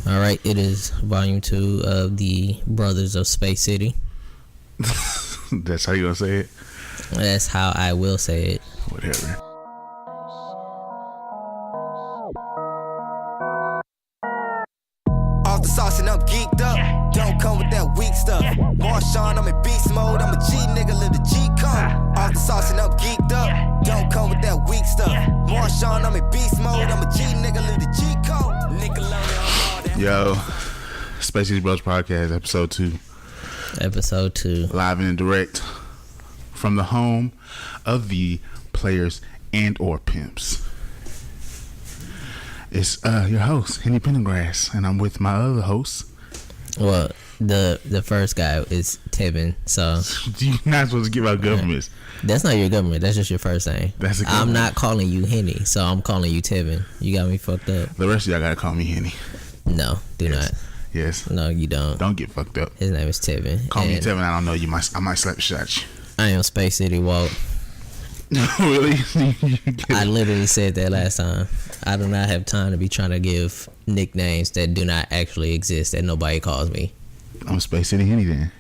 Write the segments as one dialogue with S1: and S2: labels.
S1: All right, it is volume 2 of the Brothers of Space City.
S2: That's how you gonna say it?
S1: That's how I will say it.
S2: Whatever.
S3: Off the sauce and I'm geeked up. Don't come with that weak stuff. Marshawn, I'm in beast mode. I'm a G nigga, live the G code. Off the sauce and I'm geeked up. Don't come with that weak stuff. Marshawn, I'm in beast mode. I'm a G nigga, live the G code.
S2: Yo, Space City Bros Podcast, episode 2.
S1: Episode 2.
S2: Live and direct from the home of the players and or pimps. It's your host, Henny Pendergrass, and I'm with my other host.
S1: Well, the first guy is Tevin, so
S2: You're not supposed to give out governments.
S1: that's not your government. That's just your first name.
S2: That's a
S1: I'm not calling you Henny, so I'm calling you Tevin. You got me fucked up.
S2: The rest of y'all gotta call me Henny.
S1: No, do not.
S2: Yes.
S1: No, you don't.
S2: Don't get fucked up.
S1: His name is Tevin.
S2: Call me Tevin. I don't know you. I might slap shot you.
S1: I am Space City Walt.
S2: Really?
S1: I literally said that last time. I do not have time to be trying to give nicknames that do not actually exist that nobody calls me.
S2: I'm Space City Henny then.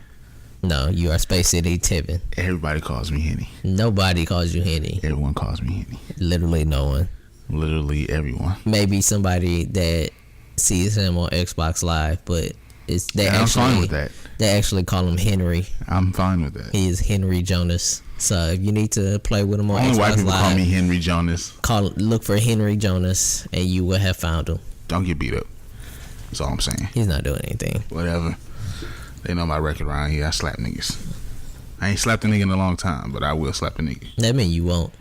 S1: No, you are Space City Tevin.
S2: Everybody calls me Henny.
S1: Nobody calls you Henny.
S2: Everyone calls me Henny.
S1: Literally no one.
S2: Literally everyone.
S1: Maybe somebody that sees him on Xbox Live, but
S2: I'm fine with that.
S1: They actually call him Henry.
S2: I'm fine with that.
S1: He is Henry Jonas. So if you need to play with him on
S2: Only
S1: Xbox
S2: white people
S1: Live,
S2: call me Henry Jonas.
S1: Look for Henry Jonas, and you will have found him.
S2: Don't get beat up. That's all I'm saying.
S1: He's not doing anything.
S2: Whatever. They know my record around here. I slap niggas. I ain't slapped a nigga in a long time, but I will slap a nigga.
S1: That mean you won't.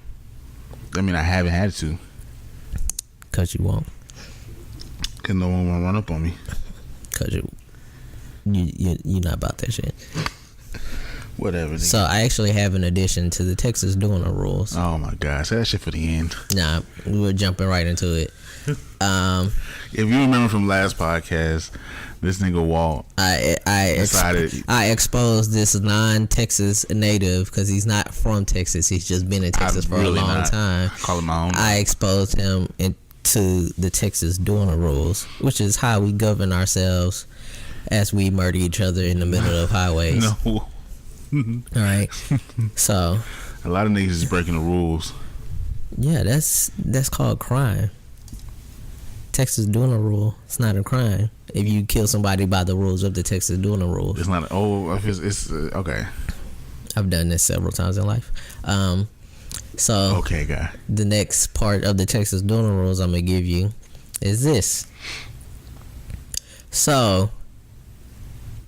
S2: That mean I haven't had to.
S1: Cause you won't.
S2: Cause no one wanna run up on me.
S1: Cause you're not about that shit.
S2: Whatever. Nigga.
S1: So I actually have an addition to the Texas Duel Rules.
S2: Oh my God, say that shit for the end.
S1: Nah, we were jumping right into it.
S2: If you remember from last podcast, this nigga Walt
S1: I exposed this non-Texas native because he's not from Texas. He's just been in Texas for a long time.
S2: Call him my own.
S1: I exposed him into the Texas Duel Rules, which is how we govern ourselves as we murder each other in the middle of highways.
S2: No.
S1: All right. So
S2: a lot of niggas is breaking the rules.
S1: Yeah, that's called crime. Texas Duel Rule. It's not a crime if you kill somebody by the rules of the Texas Duel Rules.
S2: It's not. It's okay.
S1: I've done this several times in life. So
S2: okay, guy.
S1: The next part of the Texas Duel Rules I'm gonna give you is this. So,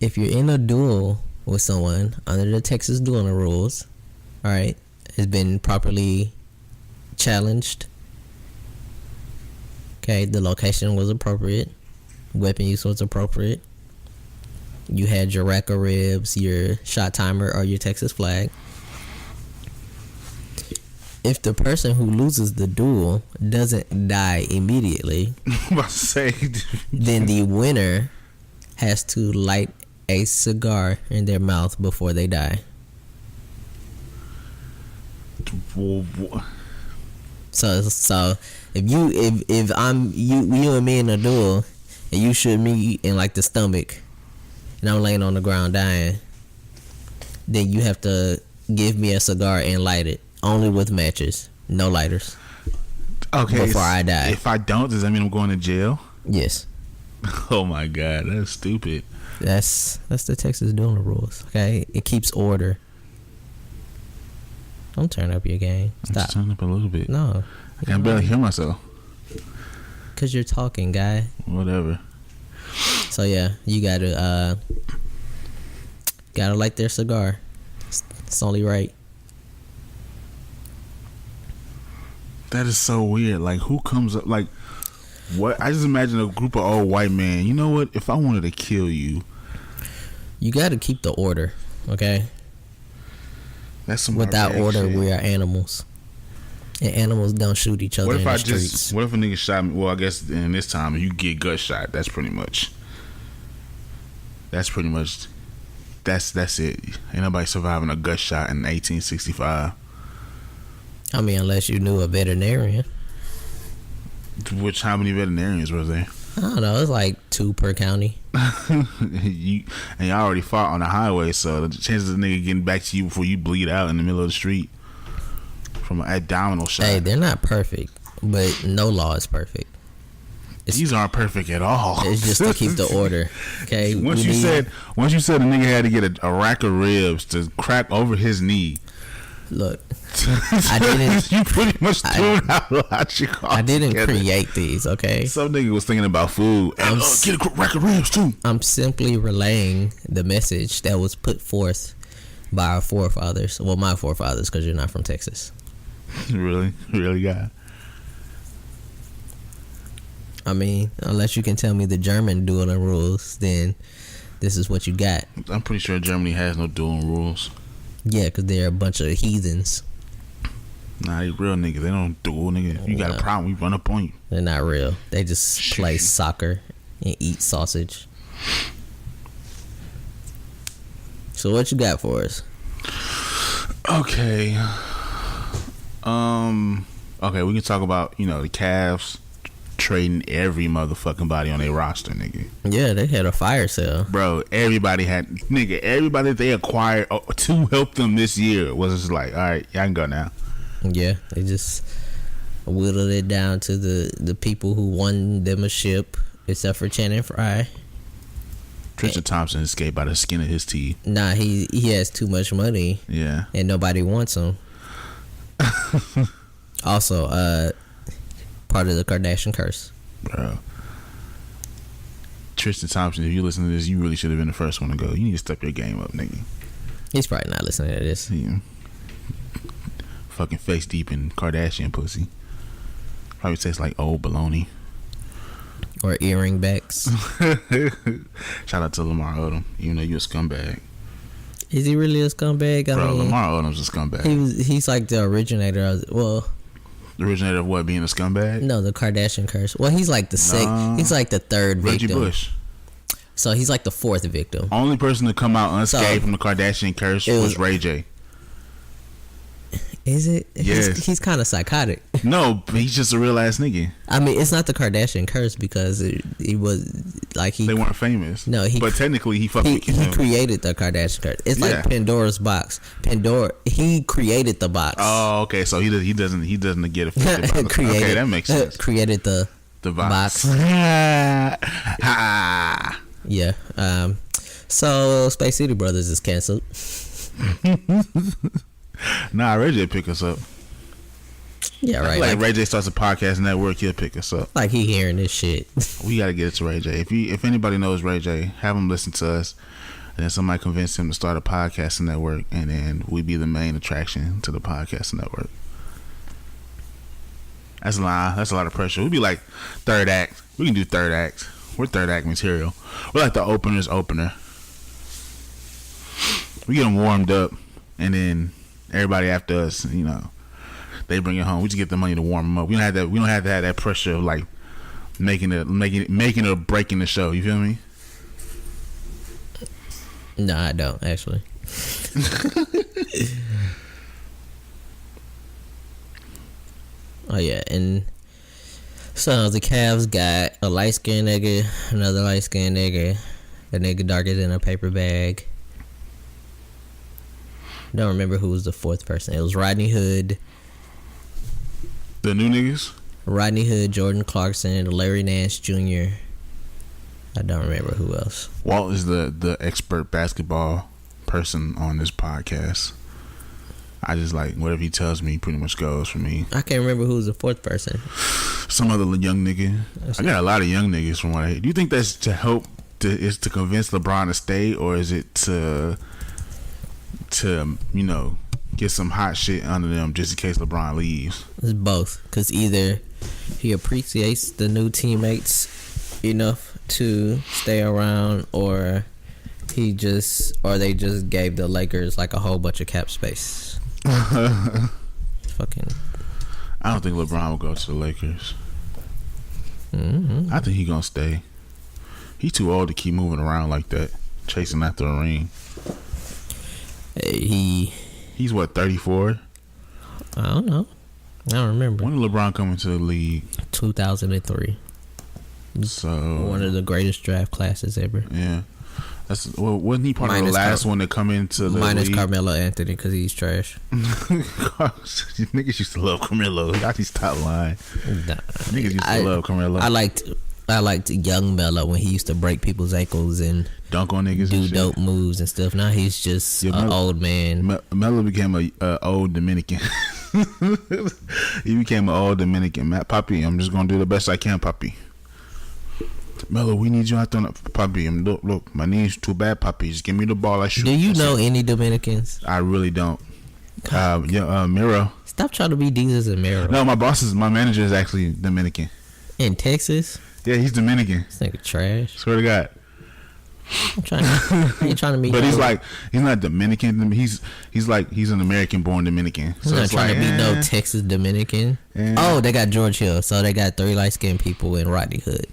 S1: if you're in a duel with someone under the Texas Duel Rules, all right, has been properly challenged. Okay, the location was appropriate. Weapon use was appropriate. You had your rack of ribs, your shot timer, or your Texas flag. If the person who loses the duel doesn't die immediately, then the winner has to light a cigar in their mouth before they die. So if I'm you and me in a duel and you shoot me in like the stomach and I'm laying on the ground dying, then you have to give me a cigar and light it, only with matches, no lighters.
S2: Okay.
S1: Before I die.
S2: If I don't, does that mean I'm going to jail?
S1: Yes.
S2: Oh my God, that's stupid.
S1: That's the Texas Duel Rules. Okay, it keeps order. Don't turn up your game. Stop.
S2: Just turn up a little bit.
S1: No,
S2: I can barely hear myself.
S1: Cause you're talking, guy.
S2: Whatever.
S1: So yeah, you gotta light their cigar. It's only right.
S2: That is so weird. Like, who comes up? Like, what? I just imagine a group of old white men. You know what? If I wanted to kill you,
S1: you gotta keep the order. Okay.
S2: That's some
S1: without order,
S2: shit.
S1: we are animals, and animals don't shoot each other in the streets.
S2: What if a nigga shot me? Well, I guess in this time, you get gut shot. That's pretty much. That's it. Ain't nobody surviving a gut shot in 1865.
S1: I mean, unless you knew a veterinarian.
S2: How many veterinarians was there?
S1: I don't know. It's like 2 per county.
S2: You already fought on the highway, so the chances of the nigga getting back to you before you bleed out in the middle of the street from an abdominal shot.
S1: Hey, they're not perfect, but no law is perfect.
S2: These aren't perfect at all.
S1: It's just to keep the order. Okay.
S2: Once you said the nigga had to get a rack of ribs to crack over his knee.
S1: Look, I didn't.
S2: You pretty much threw out logic.
S1: I didn't create these. Okay.
S2: Some nigga was thinking about food. And, get a rack of ribs too.
S1: I'm simply relaying the message that was put forth by our forefathers. Well, my forefathers, because you're not from Texas.
S2: Really, God.
S1: I mean, unless you can tell me the German duel rules, then this is what you got.
S2: I'm pretty sure Germany has no duel rules.
S1: Yeah, because they're a bunch of heathens.
S2: Nah, they real niggas. They don't duel, nigga. If you got a problem, we run up on you.
S1: They're not real. They just play soccer and eat sausage. So what you got for us?
S2: Okay. Okay, we can talk about, the Cavs trading every motherfucking body on their roster, nigga.
S1: Yeah, they had a fire sale.
S2: Bro, everybody they acquired to help them this year was just like, all right, y'all can go now.
S1: Yeah, they just whittled it down to the people who won them a ship, except for Channing Frye.
S2: Tristan Thompson escaped by the skin of his teeth.
S1: Nah, he has too much money.
S2: Yeah.
S1: And nobody wants him. Also, part of the Kardashian curse.
S2: Bro. Tristan Thompson, if you listen to this, you really should have been the first one to go. You need to step your game up, nigga.
S1: He's probably not listening to this.
S2: Yeah. Fucking face deep in Kardashian pussy. Probably tastes like old bologna.
S1: Or earring backs.
S2: Shout out to Lamar Odom, even though you a scumbag.
S1: Is he really a scumbag?
S2: Bro, Lamar Odom's a scumbag.
S1: He's like the originator of
S2: the originator of what, being a scumbag?
S1: No, the Kardashian curse. Well, he's like he's like the third victim.
S2: Reggie Bush.
S1: So he's like the fourth victim.
S2: Only person to come out unscathed from the Kardashian curse was Ray J.
S1: Is it?
S2: Yes.
S1: He's kind of psychotic.
S2: No, but he's just a real ass nigga.
S1: I mean, it's not the Kardashian curse because he was like
S2: they weren't famous.
S1: No,
S2: but technically he fucking
S1: he created the Kardashian curse. It's like Pandora's box. He created the box.
S2: Oh, okay. So he doesn't get affected by the okay, that makes sense.
S1: Created the box. Yeah. So Space City Brothers is canceled.
S2: Nah, Ray J pick us up.
S1: Yeah, right.
S2: Like Ray J starts a podcast network, he'll pick us up.
S1: Like he hearing this shit.
S2: We gotta get it to Ray J. If anybody knows Ray J, have him listen to us, and then somebody convince him to start a podcast network, and then we be the main attraction to the podcast network. That's a lot of pressure. We'd be like third act. We can do third act. We're third act material. We're like the opener's opener. We get them warmed up, and then everybody after us, they bring it home. We just get the money to warm them up. We don't have to have that pressure of like making it or breaking the show. You feel me?
S1: No, I don't actually. Oh yeah, and so the Cavs got a light skinned nigga, another light skinned nigga, a nigga darker than a paper bag. Don't remember who was the fourth person. It was Rodney Hood.
S2: The new niggas?
S1: Rodney Hood, Jordan Clarkson, Larry Nance Jr. I don't remember who else.
S2: Walt is the expert basketball person on this podcast. I just like whatever he tells me pretty much goes for me.
S1: I can't remember who was the fourth person.
S2: Some other young nigga. I got a lot of young niggas from what I hear. Do you think that's to help is to convince LeBron to stay, or is it to get some hot shit under them just in case LeBron leaves?
S1: It's both, because either he appreciates the new teammates enough to stay around, or they just gave the Lakers like a whole bunch of cap space. Fucking.
S2: I don't think LeBron will go to the Lakers.
S1: Mm-hmm.
S2: I think he gonna stay. He's too old to keep moving around like that, chasing after a ring. He's what, 34?
S1: I don't know. I don't remember.
S2: When did LeBron come into the league?
S1: 2003.
S2: So
S1: one of the greatest draft classes ever.
S2: Yeah. Wasn't he part of the last one to come into the
S1: minus
S2: league?
S1: Carmelo Anthony because he's trash.
S2: Niggas used to love Carmelo. Got these top line.
S1: Nah,
S2: Niggas used to love Carmelo.
S1: I liked young Melo when he used to break people's ankles and
S2: dunk on niggas,
S1: do
S2: and shit.
S1: dope moves and stuff. Now he's just an old man.
S2: Melo became a old Dominican. He became an old Dominican. Matt Poppy, I'm just gonna do the best I can, Poppy. Melo, we need you out there, Poppy. Look, my knee's too bad, Poppy. Just give me the ball. I shoot.
S1: Do you know any Dominicans?
S2: I really don't. Miro.
S1: Stop trying to be Jesus and Miro.
S2: No, my manager is actually Dominican.
S1: In Texas?
S2: Yeah, he's Dominican.
S1: This nigga trash.
S2: Swear to God.
S1: You're trying to meet.
S2: But he's not Dominican. He's an American-born Dominican.
S1: He's not trying to be no Texas Dominican. Oh, they got George Hill, so they got 3 light-skinned people in Rodney Hood.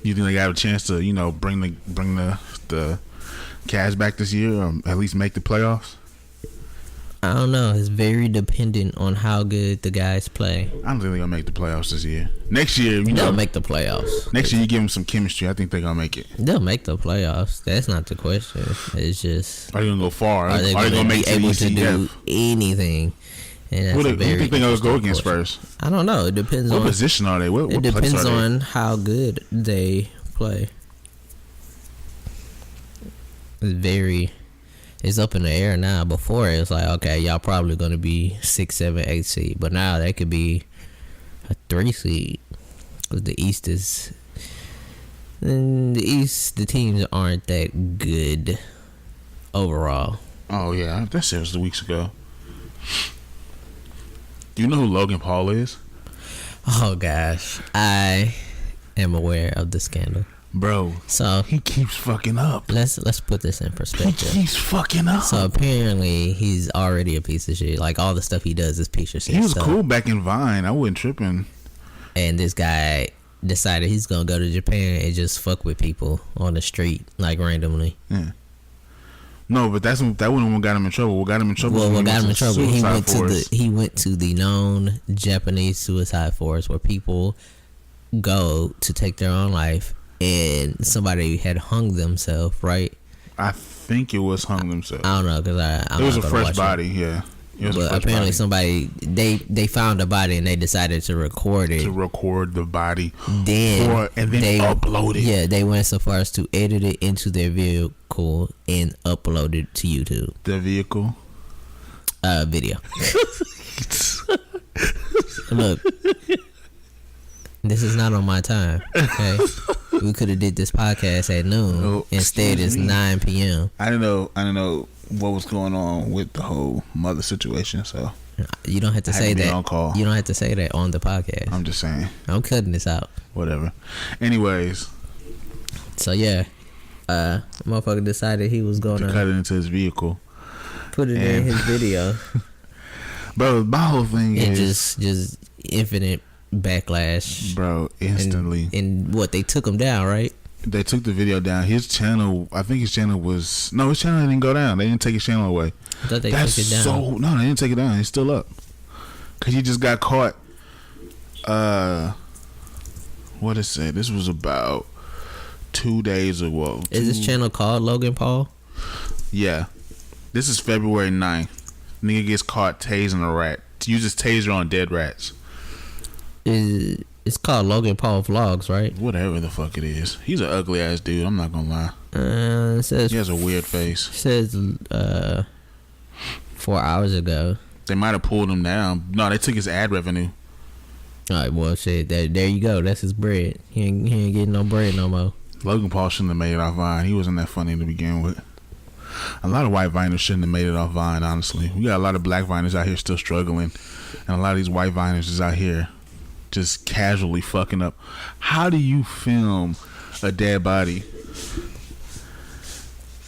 S2: You think they got a chance to, bring the Cavs back this year, or at least make the playoffs?
S1: I don't know. It's very dependent on how good the guys play.
S2: I don't think they're gonna make the playoffs this year. Next year,
S1: they'll make the playoffs.
S2: Next year, you give them some chemistry. I think they're gonna make it.
S1: They'll make the playoffs. That's not the question. It's just,
S2: are they gonna go far?
S1: Are they gonna
S2: make
S1: be able to do anything? And that's
S2: who do you think they're gonna go against first?
S1: I don't know. It depends on
S2: what position are they. What
S1: it depends
S2: place are
S1: on
S2: they?
S1: how good they play. It's up in the air now. Before it was like, okay, y'all probably gonna be 6, 7, 8 seed, but now they could be a 3 seed. Cause the East the teams aren't that good overall.
S2: Oh yeah, that shit was 2 weeks ago. Do you know who Logan Paul is?
S1: Oh gosh, I am aware of the scandal.
S2: Bro,
S1: so
S2: he keeps fucking up.
S1: Let's put this in perspective.
S2: He keeps fucking up.
S1: So apparently he's already a piece of shit. Like all the stuff he does is piece of shit.
S2: He was cool back in Vine. I wasn't tripping.
S1: And this guy decided he's gonna go to Japan and just fuck with people on the street, like randomly.
S2: Yeah. No, but that one got him in trouble. What got him in trouble?
S1: Well, what got him in trouble? He went
S2: to
S1: the known Japanese suicide forest where people go to take their own life. And somebody had hung themselves, right?
S2: I think it was hung themselves.
S1: I don't know because
S2: it was a fresh body, yeah.
S1: But apparently somebody they found a body and they decided to record it.
S2: To record the body,
S1: and
S2: then they upload it.
S1: Yeah, they went so far as to edit it into their vehicle and upload it to YouTube.
S2: The vehicle,
S1: video. Look. This is not on my time. Okay, we could have did this podcast at noon.
S2: Oh,
S1: instead, it's 9 p.m.
S2: I don't know what was going on with the whole mother situation. So
S1: you don't have to say that.
S2: On call.
S1: You don't have to say that on the podcast.
S2: I'm just saying.
S1: I'm cutting this out.
S2: Whatever. Anyways.
S1: So yeah, motherfucker decided he was gonna
S2: cut it into his vehicle.
S1: Put it in his video.
S2: Bro, my whole thing
S1: is just infinite backlash,
S2: bro, instantly.
S1: And what, they took him down, right?
S2: They took the video down. His channel, I think his channel didn't go down. They didn't take his channel away.
S1: I thought they took it down.
S2: No, they didn't take it down. It's still up. Cause he just got caught. What is it? This was about 2 days ago.
S1: Is this channel called Logan Paul?
S2: Yeah. This is February 9th. Nigga gets caught tasing a rat. Uses taser on dead rats.
S1: It's called Logan Paul Vlogs, right?
S2: Whatever the fuck it is. He's an ugly ass dude. I'm not gonna lie.
S1: It says
S2: he has a weird face.
S1: It says 4 hours ago.
S2: They might have pulled him down. No, they took his ad revenue.
S1: Alright, well shit. There you go. That's his bread. He ain't getting no bread no more.
S2: Logan Paul shouldn't have made it off Vine. He wasn't that funny to begin with. A lot of white Viners shouldn't have made it off Vine, honestly. We got a lot of black Viners out here still struggling. And a lot of these white Viners is out here just casually fucking up. How do you film a dead body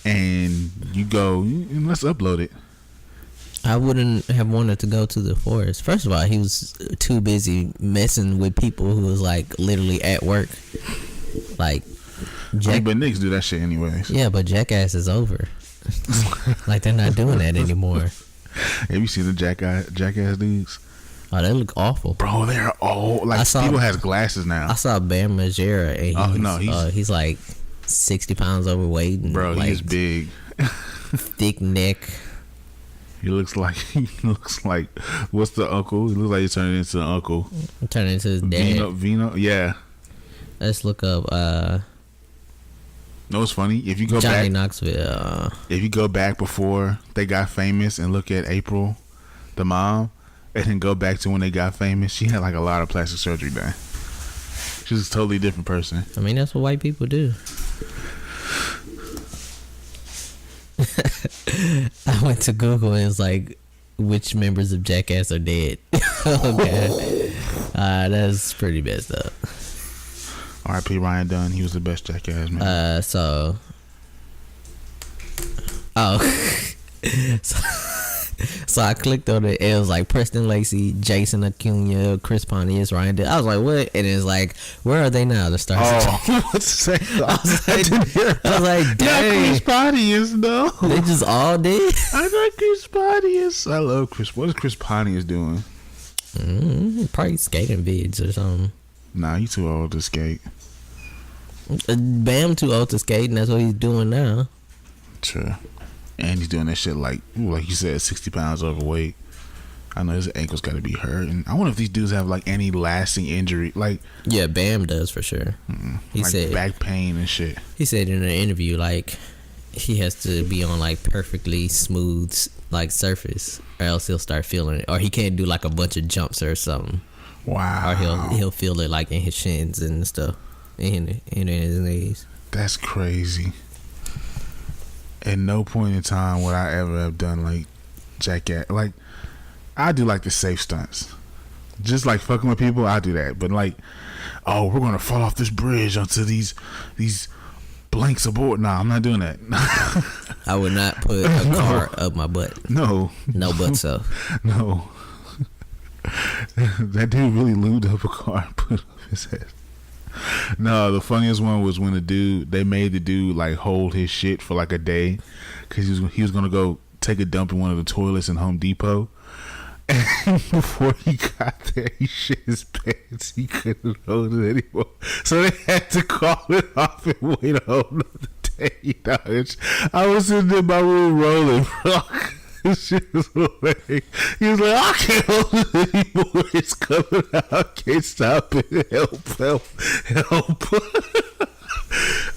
S2: and you go and let's upload it?
S1: I wouldn't have wanted to go to the forest. First of all, he was too busy messing with people who was like literally at work. Like
S2: but niggas do that shit anyways.
S1: Yeah, but Jackass is over. Like they're not doing that anymore.
S2: Have you seen the Jackass dudes?
S1: Oh, they look awful,
S2: bro. They're old. Like people has glasses now.
S1: I saw Bam Margera, and he's like 60 pounds overweight. And
S2: bro,
S1: like,
S2: he's big,
S1: thick neck.
S2: He looks like what's the uncle? He looks like he's turning into an uncle.
S1: Turning into his dad.
S2: Vino, yeah.
S1: Let's look up.
S2: No, it's funny if you go
S1: Johnny
S2: back.
S1: Knoxville.
S2: If you go back before they got famous and look at April, the mom, and then go back to when they got famous, she had like a lot of plastic surgery done. She was a totally different person.
S1: I mean, that's what white people do. I went to Google and it's like, which members of Jackass are dead? Okay. That's pretty messed up.
S2: R.I.P. Ryan Dunn. He was the best Jackass, man.
S1: So I clicked on it. It was like Preston Lacey, Jason Acuna, Chris Pontius, Ryan Dunn. I was like, what? And it's like, where are they now? The stars.
S2: I was
S1: like, dang.
S2: Chris Pontius, though.
S1: They just all dead.
S2: I like Chris Pontius. I love Chris. What is Chris Pontius doing?
S1: Probably skating vids or something.
S2: Nah, he's too old to skate.
S1: Bam too old to skate, and that's what he's doing now.
S2: Sure. And he's doing that shit like you said, 60 pounds overweight. I know his ankle's got to be hurt. And I wonder if these dudes have like any lasting injury. Like,
S1: yeah, Bam does for sure. He
S2: like
S1: said
S2: back pain and shit.
S1: He said in an interview like he has to be on like perfectly smooth like surface, or else he'll start feeling it, or he can't do like a bunch of jumps or something.
S2: Wow.
S1: Or he'll feel it like in his shins and stuff, in his knees.
S2: That's crazy. At no point in time would I ever have done like Jackass. Like, I do like the safe stunts, just like fucking with people. I do that, but like, oh, we're gonna fall off this bridge onto these blanks aboard. Nah, I'm not doing that.
S1: I would not put a car up my butt.
S2: No
S1: butt so.
S2: No. That dude really lubed up a car and put up his head. No, the funniest one was when they made the dude like hold his shit for like a day because he was gonna go take a dump in one of the toilets in Home Depot, and before he got there he shit his pants. He couldn't hold it anymore, so they had to call it off and wait a whole nother day. I was in there, my room rolling, bro. Shit was hilarious. He was like, I can't hold it anymore. It's coming out. I can't stop it. Help.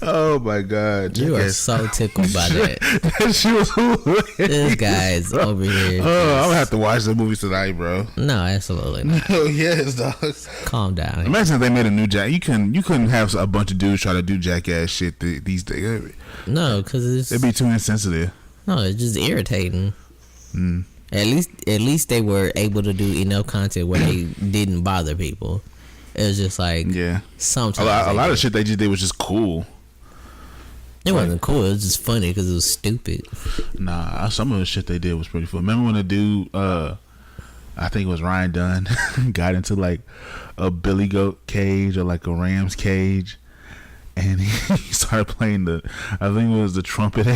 S2: Oh my God.
S1: You are so tickled by that.
S2: That shit was hilarious.
S1: This guy's over here.
S2: Oh, I'm gonna have to watch the movie tonight, bro.
S1: No, absolutely not.
S2: Oh yes, dog.
S1: Calm down.
S2: Imagine if they made a new Jack. You couldn't have a bunch of dudes try to do Jackass shit these days.
S1: No, because
S2: it'd be too insensitive.
S1: No, it's just irritating. At least they were able to do enough content where they didn't bother people. It was just like, yeah, sometimes
S2: a lot of shit they just did was just cool.
S1: It wasn't cool. It was just funny because it was stupid.
S2: Nah, some of the shit they did was pretty fun. Remember when the dude, I think it was Ryan Dunn, got into like a billy goat cage or like a ram's cage, and he started playing I think it was the trumpet.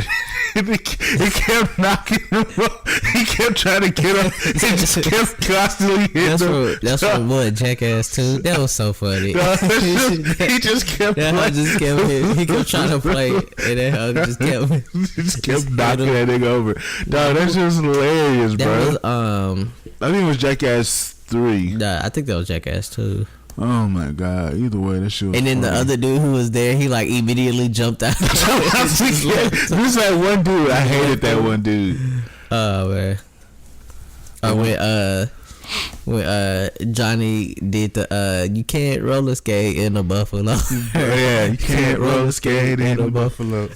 S2: It kept knocking him up. He kept trying to get up. It just kept constantly hitting him.
S1: That's from what, Jackass 2? That was so funny.
S2: No, he just kept playing.
S1: He kept trying to play, and that hug just
S2: kept knocking that nigga over. Dog, that's just hilarious, bro. I think it was Jackass 3.
S1: Nah, I think that was Jackass 2.
S2: Oh my God! Either way, that shit was
S1: and then
S2: funny.
S1: The other dude who was there, he like immediately jumped out.
S2: This like one dude. I hated that one dude.
S1: Oh man! When Johnny did the you can't roller skate in a buffalo.
S2: Yeah, you can't roller skate in a buffalo.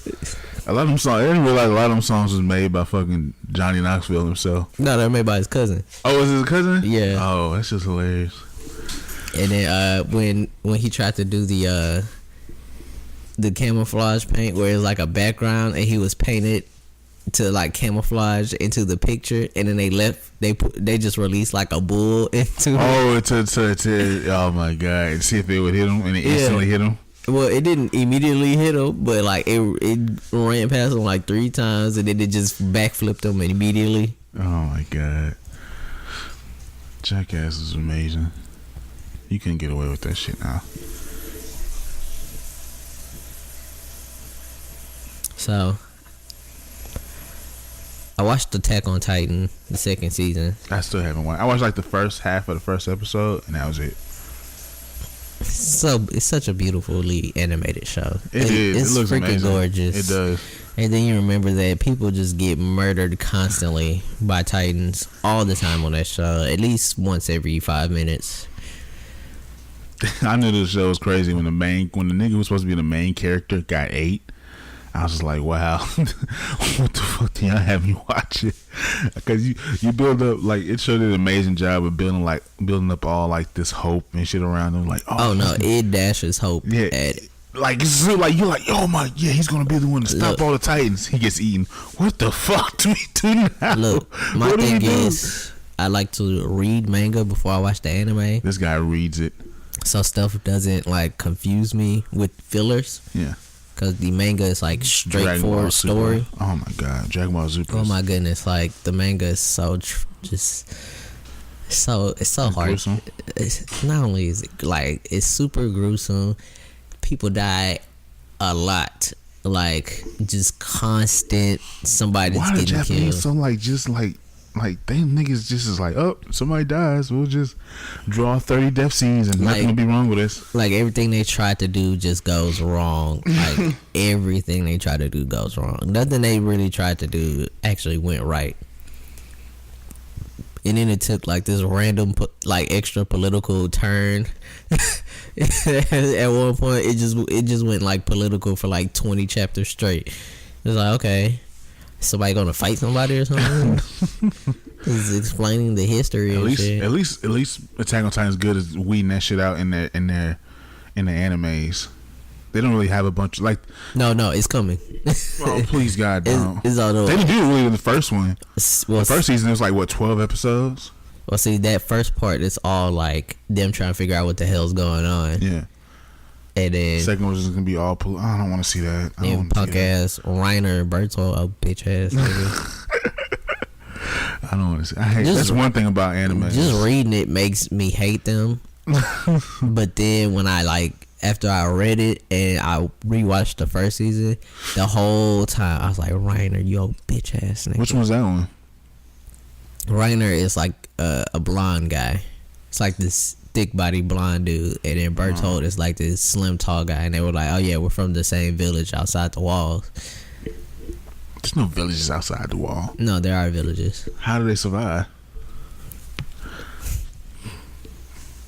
S2: A lot of them songs. I didn't realize a lot of them songs was made by fucking Johnny Knoxville himself.
S1: No, they're made by his cousin.
S2: Oh, was his cousin?
S1: Yeah.
S2: Oh, that's just hilarious.
S1: And then when he tried to do the camouflage paint where it's like a background and he was painted to like camouflage into the picture, and then they just released like a bull into
S2: oh my God, and see if it would hit him, and it instantly hit him.
S1: Well, it didn't immediately hit him, but like it ran past him like 3 times, and then it just backflipped him immediately.
S2: Oh my God. Jackass is amazing. You couldn't get away with that shit now.
S1: So, I watched Attack on Titan, the second season.
S2: I still haven't watched. I watched like the first half of the first episode, and that was it.
S1: So it's such a beautifully animated show.
S2: It is.
S1: It's
S2: it looks
S1: freaking
S2: amazing.
S1: gorgeous.
S2: It does.
S1: And then you remember that people just get murdered constantly by Titans all the time on that show. At least once every 5 minutes.
S2: I knew this show was crazy when the nigga who was supposed to be the main character got 8. I was just like, wow, what the fuck do y'all have me watch it? Because you build up, like, it showed an amazing job of building up all like this hope and shit around them. Like,
S1: oh no, it dashes hope at it.
S2: Like, it's like you're like, oh my, yeah, he's gonna be the one to stop all the Titans. He gets eaten. What the fuck do we do now?
S1: Look, my thing is, I like to read manga before I watch the anime.
S2: This guy reads it,
S1: so stuff doesn't like confuse me with fillers.
S2: Yeah.
S1: Because the manga is like straightforward story.
S2: Oh my god, Dragon Ball Super.
S1: Oh my goodness, like the manga is so it's so hard.
S2: Gruesome.
S1: It's not only is it like it's super gruesome. People die a lot, like just constant. Somebody's
S2: Why the
S1: getting
S2: Japanese
S1: killed.
S2: so like just like they niggas just is like, oh, somebody dies, we'll just draw 30 death scenes and nothing will be wrong with us.
S1: Like everything they try to do just goes wrong. Like everything they try to do goes wrong. Nothing they really tried to do actually went right. And then it took like this random like extra political turn. At one point it just went like political for like 20 chapters straight. It was like, okay, somebody gonna fight somebody or something? He's explaining the history.
S2: At
S1: and
S2: least Attack on Titan is good as weeding that shit out in the animes. They don't really have a bunch of like.
S1: No, it's coming.
S2: Oh please God, don't.
S1: It's all over.
S2: They didn't do it really in the first one.
S1: Well,
S2: the first season was like what, 12 episodes.
S1: Well, see, that first part is all like them trying to figure out what the hell's going on.
S2: Yeah.
S1: And then
S2: second one is just gonna be all. I don't want to see that.
S1: Then punk ass Reiner Bertolt, a bitch ass nigga.
S2: I don't want to see. That's one thing about anime.
S1: Just reading it makes me hate them. But then when after I read it and I rewatched the first season, the whole time I was like, Reiner, you old bitch ass nigga.
S2: Which one's that one?
S1: Reiner is like a blonde guy. It's like this thick body blonde dude, and then Bertolt is like this slim tall guy, and they were like, oh yeah, we're from the same village outside the walls.
S2: There's no villages outside the wall.
S1: No, there are villages.
S2: How do they survive?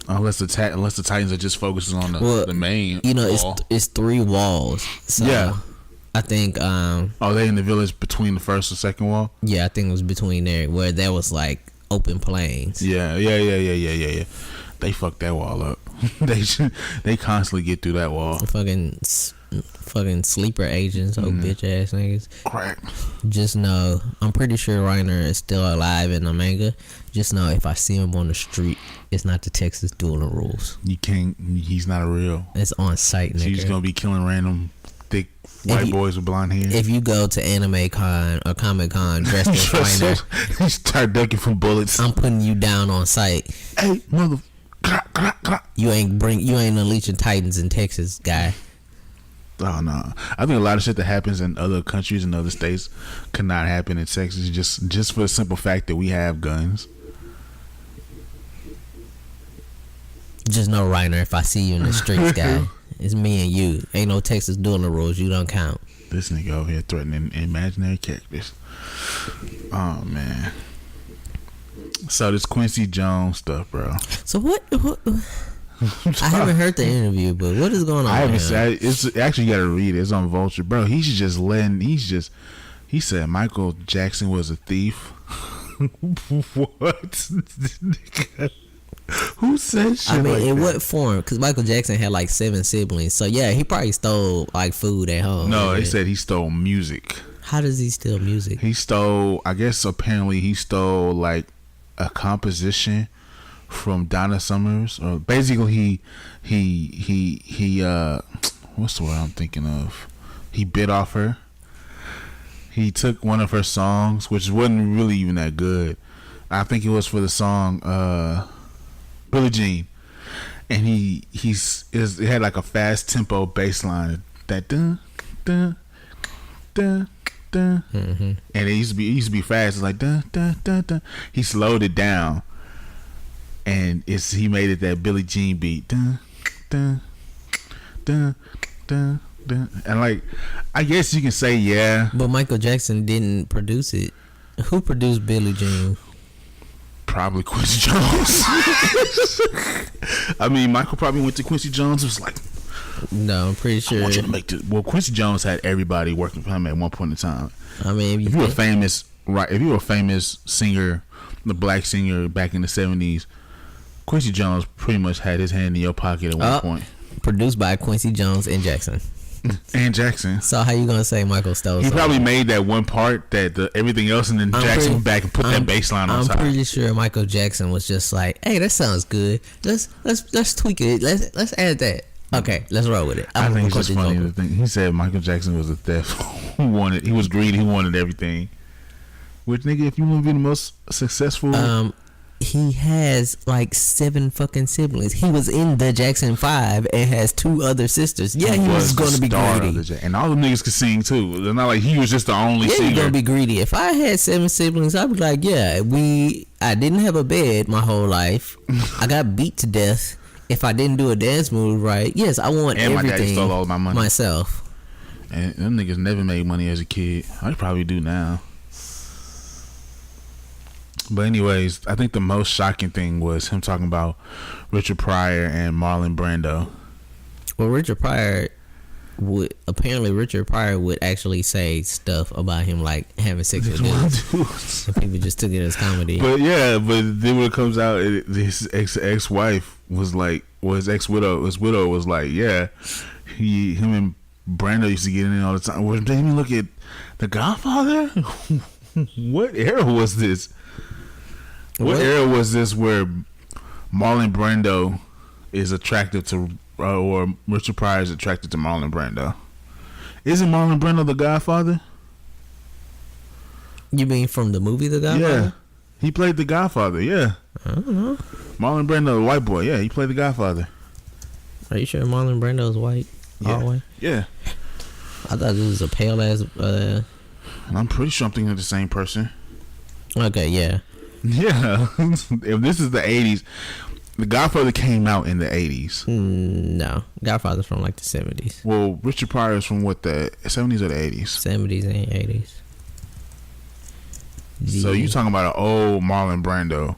S2: Unless the Titans are just focusing on the main.
S1: You know,
S2: wall.
S1: it's 3 walls. So
S2: yeah,
S1: I think.
S2: Are they in the village between the first and second wall?
S1: Yeah, I think it was between there where there was like open plains.
S2: Yeah. They fucked that wall up. They constantly get through that wall.
S1: Fucking sleeper agents, bitch ass niggas.
S2: Crack.
S1: Just know, I'm pretty sure Reiner is still alive in the manga. Just know, if I see him on the street, it's not the Texas Duel Rules.
S2: You can't. He's not a real.
S1: It's on site, nigga.
S2: He's gonna be killing random thick white boys with blonde hair.
S1: If you go to Anime Con or Comic Con dressed as Reiner,
S2: you start ducking from bullets.
S1: I'm putting you down on site.
S2: Hey, mother.
S1: You ain't unleashing Titans in Texas, guy.
S2: Oh no! I think a lot of shit that happens in other countries and other states could not happen in Texas, just for the simple fact that we have guns.
S1: Just know, Reiner, if I see you in the streets, guy, it's me and you. Ain't no Texas Duel Rules. You don't count.
S2: This nigga over here threatening imaginary characters. Oh man! So this Quincy Jones stuff, bro.
S1: So what I haven't heard the interview, but what is going on?
S2: I haven't said it's actually, you gotta read it. It's on Vulture, bro. He said Michael Jackson was a thief. What? Who said shit?
S1: I mean,
S2: like
S1: in
S2: that?
S1: what form? Because Michael Jackson had like 7 siblings, so yeah, he probably stole like food at home.
S2: No, they said he stole music.
S1: How does he steal music?
S2: He stole, I guess apparently he stole like a composition from Donna Summers, or basically he what's the word I'm thinking of? He bit off her. He took one of her songs, which wasn't really even that good, I think it was for the song Billie Jean, and it had like a fast tempo bass line that dun dun dun dun, and it used to be fast. It's like dun dun dun dun. He slowed it down, and he made it that Billie Jean beat dun dun dun dun dun, and like I guess you can say yeah,
S1: but Michael Jackson didn't produce it. Who produced Billie Jean?
S2: Probably Quincy Jones. I mean, Michael probably went to Quincy Jones and was like,
S1: no, I'm pretty sure.
S2: I want you to make this. Well, Quincy Jones had everybody working for him at one point in time.
S1: I mean,
S2: if you were famous, right? If you were a famous singer, the black singer back in the 70s, Quincy Jones pretty much had his hand in your pocket at one point.
S1: Produced by Quincy Jones and Jackson.
S2: And Jackson.
S1: So how you gonna say Michael stole?
S2: He probably made that one part that everything else, and then Jackson went back and put that bass line on top.
S1: I'm pretty sure Michael Jackson was just like, "Hey, that sounds good. Let's tweak it. Let's add that. Okay, let's roll with it."
S2: I think it's just funny to think he said Michael Jackson was a theft. He was greedy. He wanted everything. Which nigga, if you want to be the most successful,
S1: he has like 7 fucking siblings. He was in the Jackson 5 and has 2 other sisters. Yeah, he was going to be greedy.
S2: And all the niggas could sing too. It's not like he was just the only singer.
S1: He going to be greedy. If I had 7 siblings, I'd be like, yeah, I didn't have a bed my whole life. I got beat to death if I didn't do a dance move right. Yes, I want everything. And my daddy stole all my money
S2: myself. And them niggas never made money as a kid. I probably do now. But anyways, I think the most shocking thing was him talking about Richard Pryor and Marlon Brando.
S1: Well, Richard Pryor would actually say stuff about him like having sex with dudes. So people just took it as comedy.
S2: But yeah, but then when it comes out, his ex-wife was like, well, his widow was like, yeah, him and Brando used to get in all the time. Well, didn't even look at The Godfather. What era was this? What era was this where Marlon Brando is attracted to, or Richard Pryor is attracted to Marlon Brando? Isn't Marlon Brando the Godfather?
S1: You mean from the movie The Godfather?
S2: Yeah, he played the Godfather. Yeah,
S1: I don't know.
S2: Marlon Brando, the white boy. Yeah, he played the Godfather.
S1: Are you sure Marlon Brando is white?
S2: Yeah.
S1: All white?
S2: Yeah.
S1: I thought this was a pale ass.
S2: I'm pretty sure I'm thinking of the same person.
S1: Okay, yeah.
S2: Yeah, if this is the 80s, The Godfather came out in the 80s.
S1: No, Godfather's from like the 70s.
S2: Well, Richard Pryor is from what, the 70s or the 80s?
S1: 70s and 80s.
S2: So you talking about an old Marlon Brando?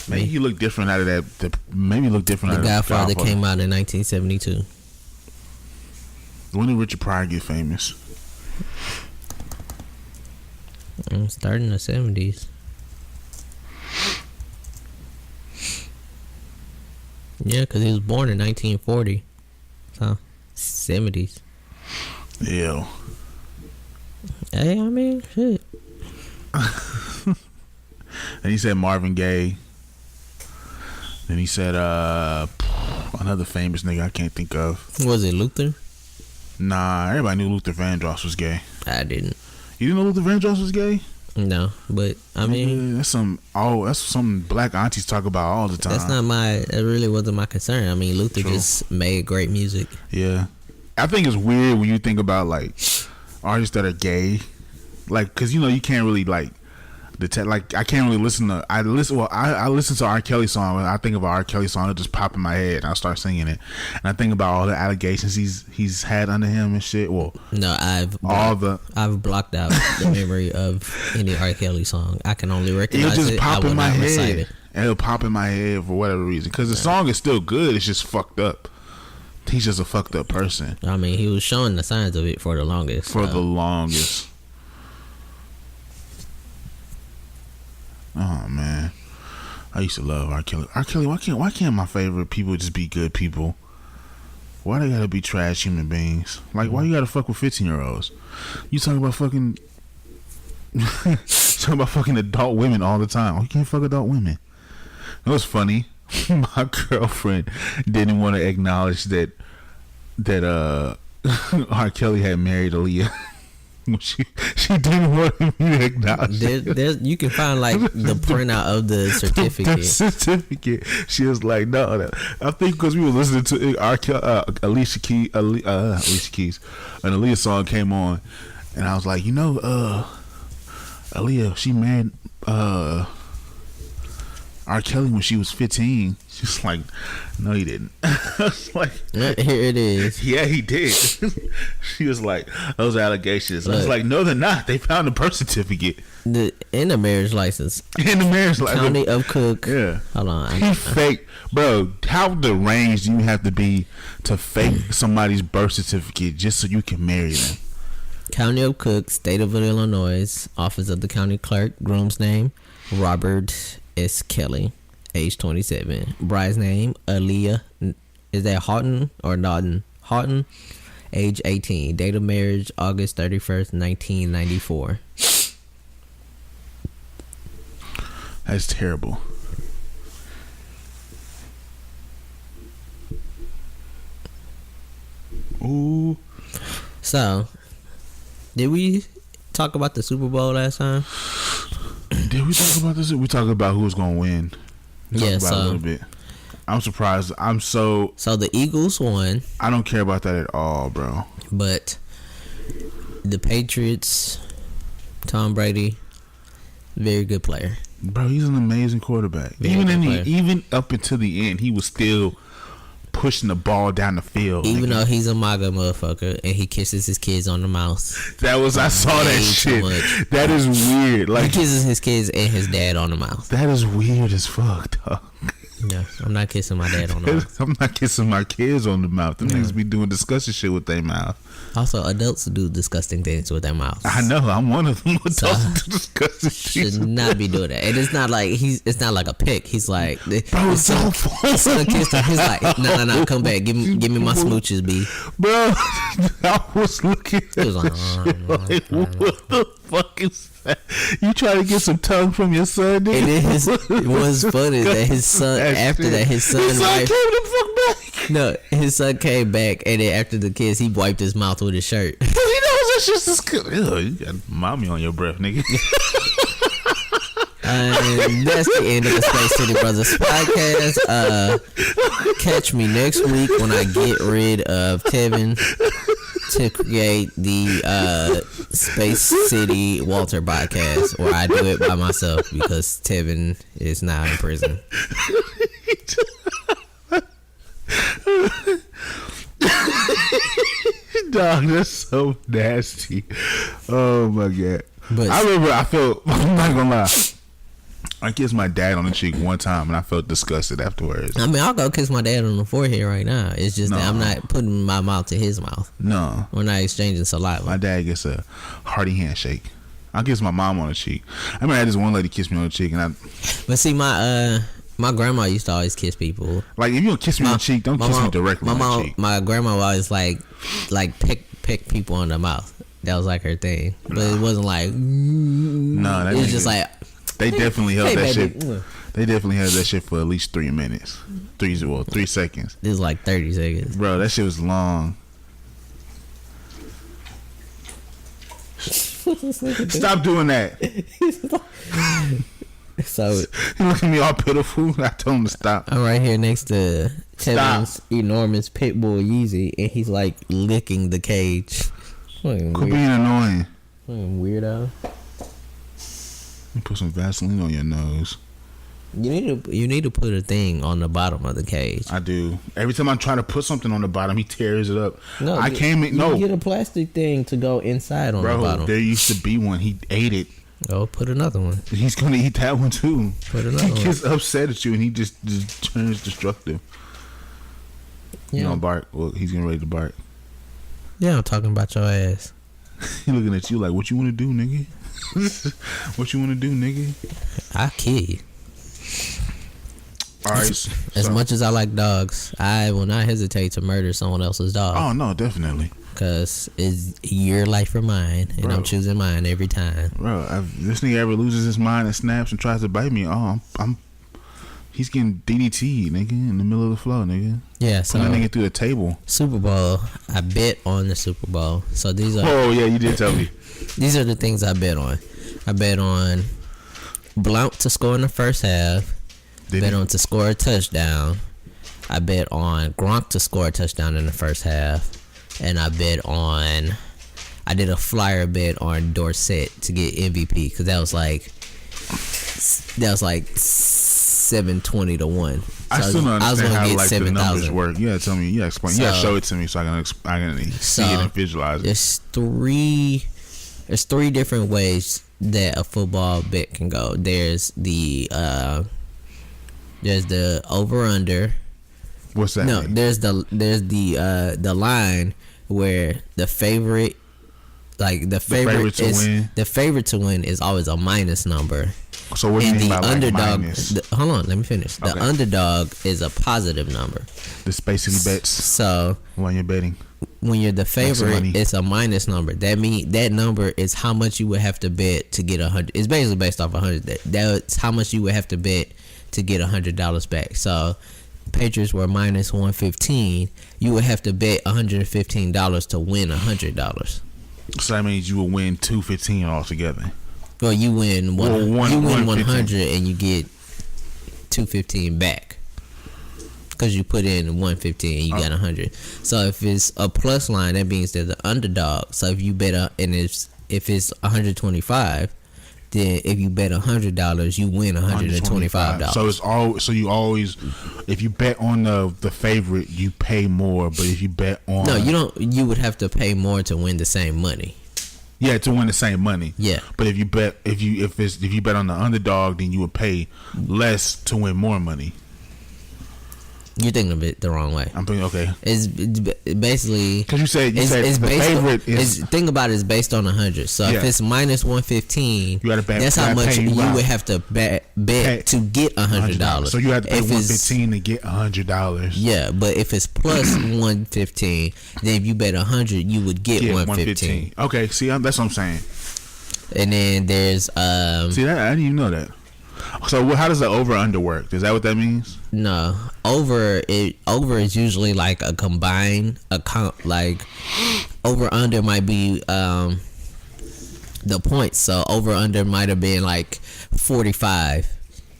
S2: Maybe he looked different out of that. Maybe he looked different out of that. The
S1: Godfather came out in 1972.
S2: When did Richard Pryor get famous?
S1: Starting in the 70s. Yeah, because he was born in 1940. So, 70s.
S2: Yeah.
S1: Hey, I mean, shit.
S2: And he said Marvin Gaye. Then he said another famous nigga I can't think of.
S1: Was it Luther?
S2: Nah, everybody knew Luther Vandross was gay.
S1: I didn't.
S2: You didn't know Luther Vandross was gay?
S1: No, but I mean,
S2: that's something black aunties talk about all the time.
S1: That really wasn't my concern. I mean, Luther just made great music.
S2: Yeah, I think it's weird when you think about like artists that are gay, like, cause you can't really like I can't really listen to. I listen to R. Kelly song. When I think of an R. Kelly song, it just pop in my head, and I start singing it. And I think about all the allegations he's had under him and shit. Well,
S1: no, I've blocked out the memory of any R. Kelly song. I can only recognize
S2: it'll just pop in my head.
S1: And
S2: it'll pop in my head for whatever reason, because the song is still good. It's just fucked up. He's just a fucked up person.
S1: I mean, he was showing the signs of it for the longest.
S2: The longest. Oh man, I used to love R. Kelly. R. Kelly, why can't my favorite people just be good people? Why they gotta be trash human beings? Like, why you gotta fuck with 15-year-olds? You talking about fucking adult women all the time. You can't fuck adult women. It was funny. My girlfriend didn't want to acknowledge that R. Kelly had married Aaliyah. She didn't want me to acknowledge it.
S1: You can find like the printout of the certificate.
S2: The certificate. She was like, no. I think because we were listening to Alicia Keys, an Aaliyah song came on, and I was like, Aaliyah, she married R. Kelly when she was 15. She's like, no, he didn't. I was like,
S1: here it is.
S2: Yeah, he did. She was like, those allegations. I was like, no, they're not. They found the birth certificate.
S1: In the marriage license.
S2: In the marriage license.
S1: County of Cook.
S2: Yeah.
S1: Hold on.
S2: He fake. Bro, how deranged do you have to be to fake somebody's birth certificate just so you can marry them?
S1: County of Cook, State of Illinois, Office of the County Clerk, groom's name, Robert S. Kelly, age 27. Bride's name, Aaliyah. Is that Houghton or Naughton? Houghton, age 18. Date of marriage, August 31st, 1994.
S2: That's terrible. Ooh.
S1: So, did we talk about the Super Bowl last time?
S2: Did we talk about this? We talked about who was gonna win. We talked about it a little bit. I'm surprised. So
S1: the Eagles won.
S2: I don't care about that at all, bro.
S1: But the Patriots, Tom Brady, very good player.
S2: Bro, he's an amazing quarterback. Even up until the end, he was still pushing the ball down the field.
S1: Even though he's a MAGA motherfucker and he kisses his kids on the mouth.
S2: I saw that shit. That is weird. Like,
S1: he kisses his kids and his dad on the mouth.
S2: That is weird as fuck, dog.
S1: Yeah, I'm not kissing my dad on the mouth.
S2: I'm not kissing my kids on the mouth. Them niggas be doing disgusting shit with their mouth.
S1: Also, adults do disgusting things with their mouths.
S2: I know. I'm one of them. Adults do disgusting
S1: shit. Should not be doing that. And it's not like it's not like a pick. He's like,
S2: bro, it's so
S1: kissed him. He's like, no, come back. Give me my smooches, B.
S2: Bro, I was looking at
S1: it was like,
S2: like, what the fuck is that? You try to get some tongue from your son, dude?
S1: And then it was funny that his son, after that, his son
S2: came the fuck back.
S1: No, his son came back, and then after the kiss, he wiped his mouth with his shirt.
S2: He knows that's just as good. Ew, you got mommy on your breath, nigga.
S1: And that's the end of the Space City Brothers podcast. Catch me next week when I get rid of Tevin to create the Space City Walter podcast, where I do it by myself because Tevin is now in prison.
S2: Dog, that's so nasty. Oh my god.
S1: But
S2: I remember I'm not gonna lie, I kissed my dad on the cheek one time and I felt disgusted afterwards.
S1: I mean, I'll go kiss my dad on the forehead right now. It's just that I'm not putting my mouth to his mouth.
S2: No,
S1: we're not exchanging saliva.
S2: My dad gets a hearty handshake. I'll kiss my mom on the cheek. I remember I had this one lady kiss me on the cheek, and
S1: But see, my grandma used to always kiss people.
S2: Like, if you don't kiss me on the cheek, don't kiss me directly on the cheek.
S1: My grandma always like pick people on the mouth. That was like her thing. But it wasn't like
S2: no.
S1: It was just like
S2: they definitely held that
S1: baby.
S2: shit. They definitely held that shit for at least 3 minutes. 3 seconds.
S1: It was like 30 seconds.
S2: Bro, that shit was long. Stop doing that.
S1: So
S2: he look at me all pitiful. I told him to stop.
S1: I'm right here next to Kevin's enormous pit bull Yeezy, and he's like licking the cage.
S2: Quit being annoying.
S1: Weirdo.
S2: You put some Vaseline on your nose.
S1: You need to put a thing on the bottom of the cage.
S2: I do. Every time I try to put something on the bottom, he tears it up.
S1: No,
S2: you
S1: get a plastic thing to go inside on the bottom.
S2: There used to be one. He ate it.
S1: Oh, put another one.
S2: He's gonna eat that one too.
S1: Put another one.
S2: He gets upset at you and he just turns destructive. Yeah. You don't bark. Well, he's getting ready to bark.
S1: Yeah, I'm talking about your ass.
S2: He looking at you like, what you want to do, nigga? What you want to do, nigga?
S1: I'll kill you.
S2: All right.
S1: As much as I like dogs, I will not hesitate to murder someone else's dog.
S2: Oh no, definitely. Because
S1: it's your life or mine, and I'm choosing mine every time.
S2: Bro, if this nigga ever loses his mind and snaps and tries to bite me, I'm He's getting DDT, nigga, in the middle of the floor, nigga.
S1: Yeah, so
S2: that nigga through the table.
S1: Super Bowl, I bet on the Super Bowl. So these are.
S2: Oh yeah, you did tell me.
S1: These are the things I bet on. I bet on Blount to score in the first half. Bet on to score a touchdown. I bet on Gronk to score a touchdown in the first half, and I did a flyer bet on Dorsett to get MVP because that was like 720 to 1. So
S2: I still don't understand how like
S1: 7,
S2: the numbers
S1: 000.
S2: work. You gotta tell me. You gotta explain. You gotta show it to me so I can see it and visualize it.
S1: There's three different ways that a football bet can go. There's the over under.
S2: What's that?
S1: No,
S2: mean?
S1: there's the line where the favorite to win is always a minus number.
S2: So what do you mean by
S1: underdog?
S2: minus?
S1: Hold on, let me finish. The underdog is a positive number.
S2: This basically bets.
S1: So
S2: when you're betting,
S1: when you're the favorite, it's a minus number. That means that number is how much you would have to bet to get 100. It's basically based off 100. That's how much you would have to bet to get $100 back. So Patriots were minus 115. You would have to bet $115 to win $100.
S2: So that means you will win $215 altogether.
S1: Well, you win one. You win 100 and you get $215 back because you put in 115 and you got 100. So if it's a plus line, that means they're the underdog. So if you bet if it's 125, then if you bet $100, you win $125.
S2: So it's you always, if you bet on the favorite, you pay more. But if you bet on
S1: you don't. You would have to pay more to win the same money.
S2: Yeah, to win the same money.
S1: Yeah.
S2: But if you bet if you bet on the underdog, then you would pay less to win more money.
S1: You're thinking of it the wrong way.
S2: I'm thinking, okay.
S1: It's basically
S2: because you said the favorite is.
S1: Think about it, it's based on 100. So if it's minus 115,
S2: you gotta bet.
S1: That's how much you would have to bet to get $100.
S2: So you have to pay 115 to get $100.
S1: Yeah, but if it's plus 115, then if you bet 100, you would get 115.
S2: Okay, see, that's what I'm saying.
S1: And then there's
S2: see that I didn't even know that. So how does the over under work? Is that what that means?
S1: No, over is usually like a combined account. Like over under might be the points. So over under might have been like 45,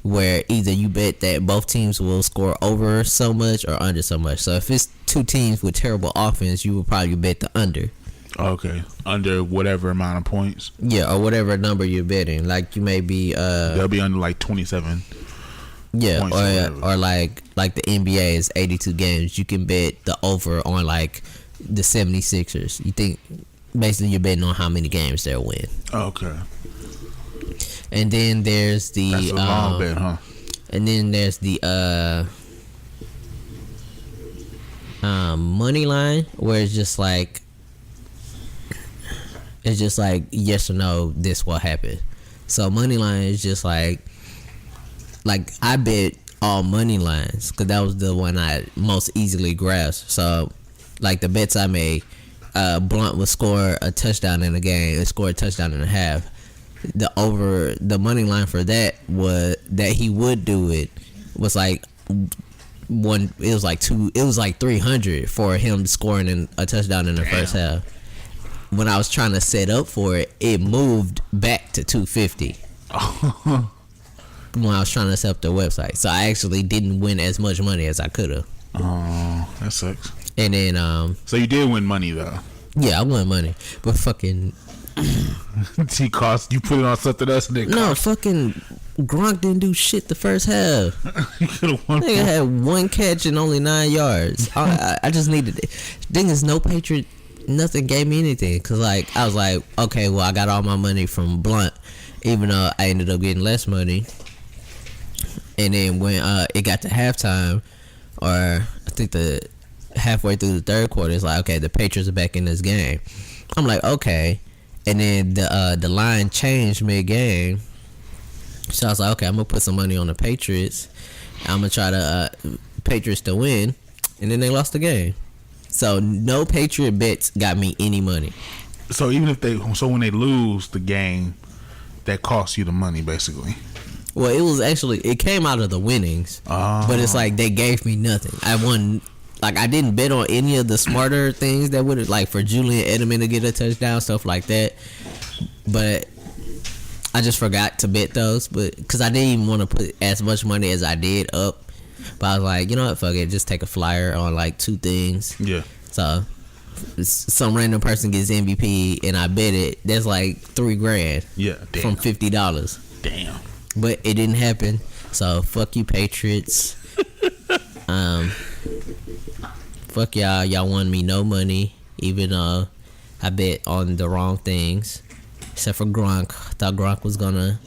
S1: where either you bet that both teams will score over so much or under so much. So if it's two teams with terrible offense, you would probably bet the under.
S2: Okay, under whatever amount of points.
S1: Yeah, or whatever number you're betting. Like you may be
S2: they'll be under like 27.
S1: Yeah, or like the NBA is 82 games. You can bet the over on like the 76ers. You think basically you're betting on how many games they'll win.
S2: Okay.
S1: And then there's the
S2: that's a long bet, huh?
S1: And then there's the money line where it's just like yes or no, this will happen. So money line is just like I bet all money lines because that was the one I most easily grasped. So like the bets I made, Blunt would score a touchdown in a game and score a touchdown and a half. The money line for that was that he would do it was like one. It was like 300 for him scoring in a touchdown in the first half. When I was trying to set up for it, it moved back to 250. When I was trying to set up the website, so I actually didn't win as much money as I could have.
S2: Oh, that sucks.
S1: And then
S2: so you did win money though.
S1: Yeah, I won money, but fucking
S2: T cost you put it on something else.
S1: No, fucking Gronk didn't do shit the first half.
S2: You could have won.
S1: Nigga had one catch and only 9 yards. I just needed it. Thing is, no Patriot. Nothing gave me anything because like I was like, okay, well I got all my money from Blunt, even though I ended up getting less money. And then when it got to halftime, or I think the halfway through the third quarter, it's like, okay, the Patriots are back in this game. I'm like, okay, and then the line changed mid game, so I was like, okay, I'm gonna put some money on the Patriots. I'm gonna try to Patriots to win, and then they lost the game. So no Patriot bets got me any money.
S2: So even if when they lose the game, that costs you the money basically.
S1: Well, it came out of the winnings, but it's like they gave me nothing. I won. Like, I didn't bet on any of the smarter things that would, like, for Julian Edelman to get a touchdown, stuff like that. But I just forgot to bet those, but because I didn't even want to put as much money as I did up. But I was like, you know what, fuck it, just take a flyer on like 2 things.
S2: Yeah.
S1: So some random person gets MVP and I bet it. That's like $3,000.
S2: Yeah. Damn.
S1: From $50.
S2: Damn.
S1: But it didn't happen. So fuck you, Patriots. Fuck y'all. Y'all won me no money, even though I bet on the wrong things. Except for Gronk. I thought Gronk was gonna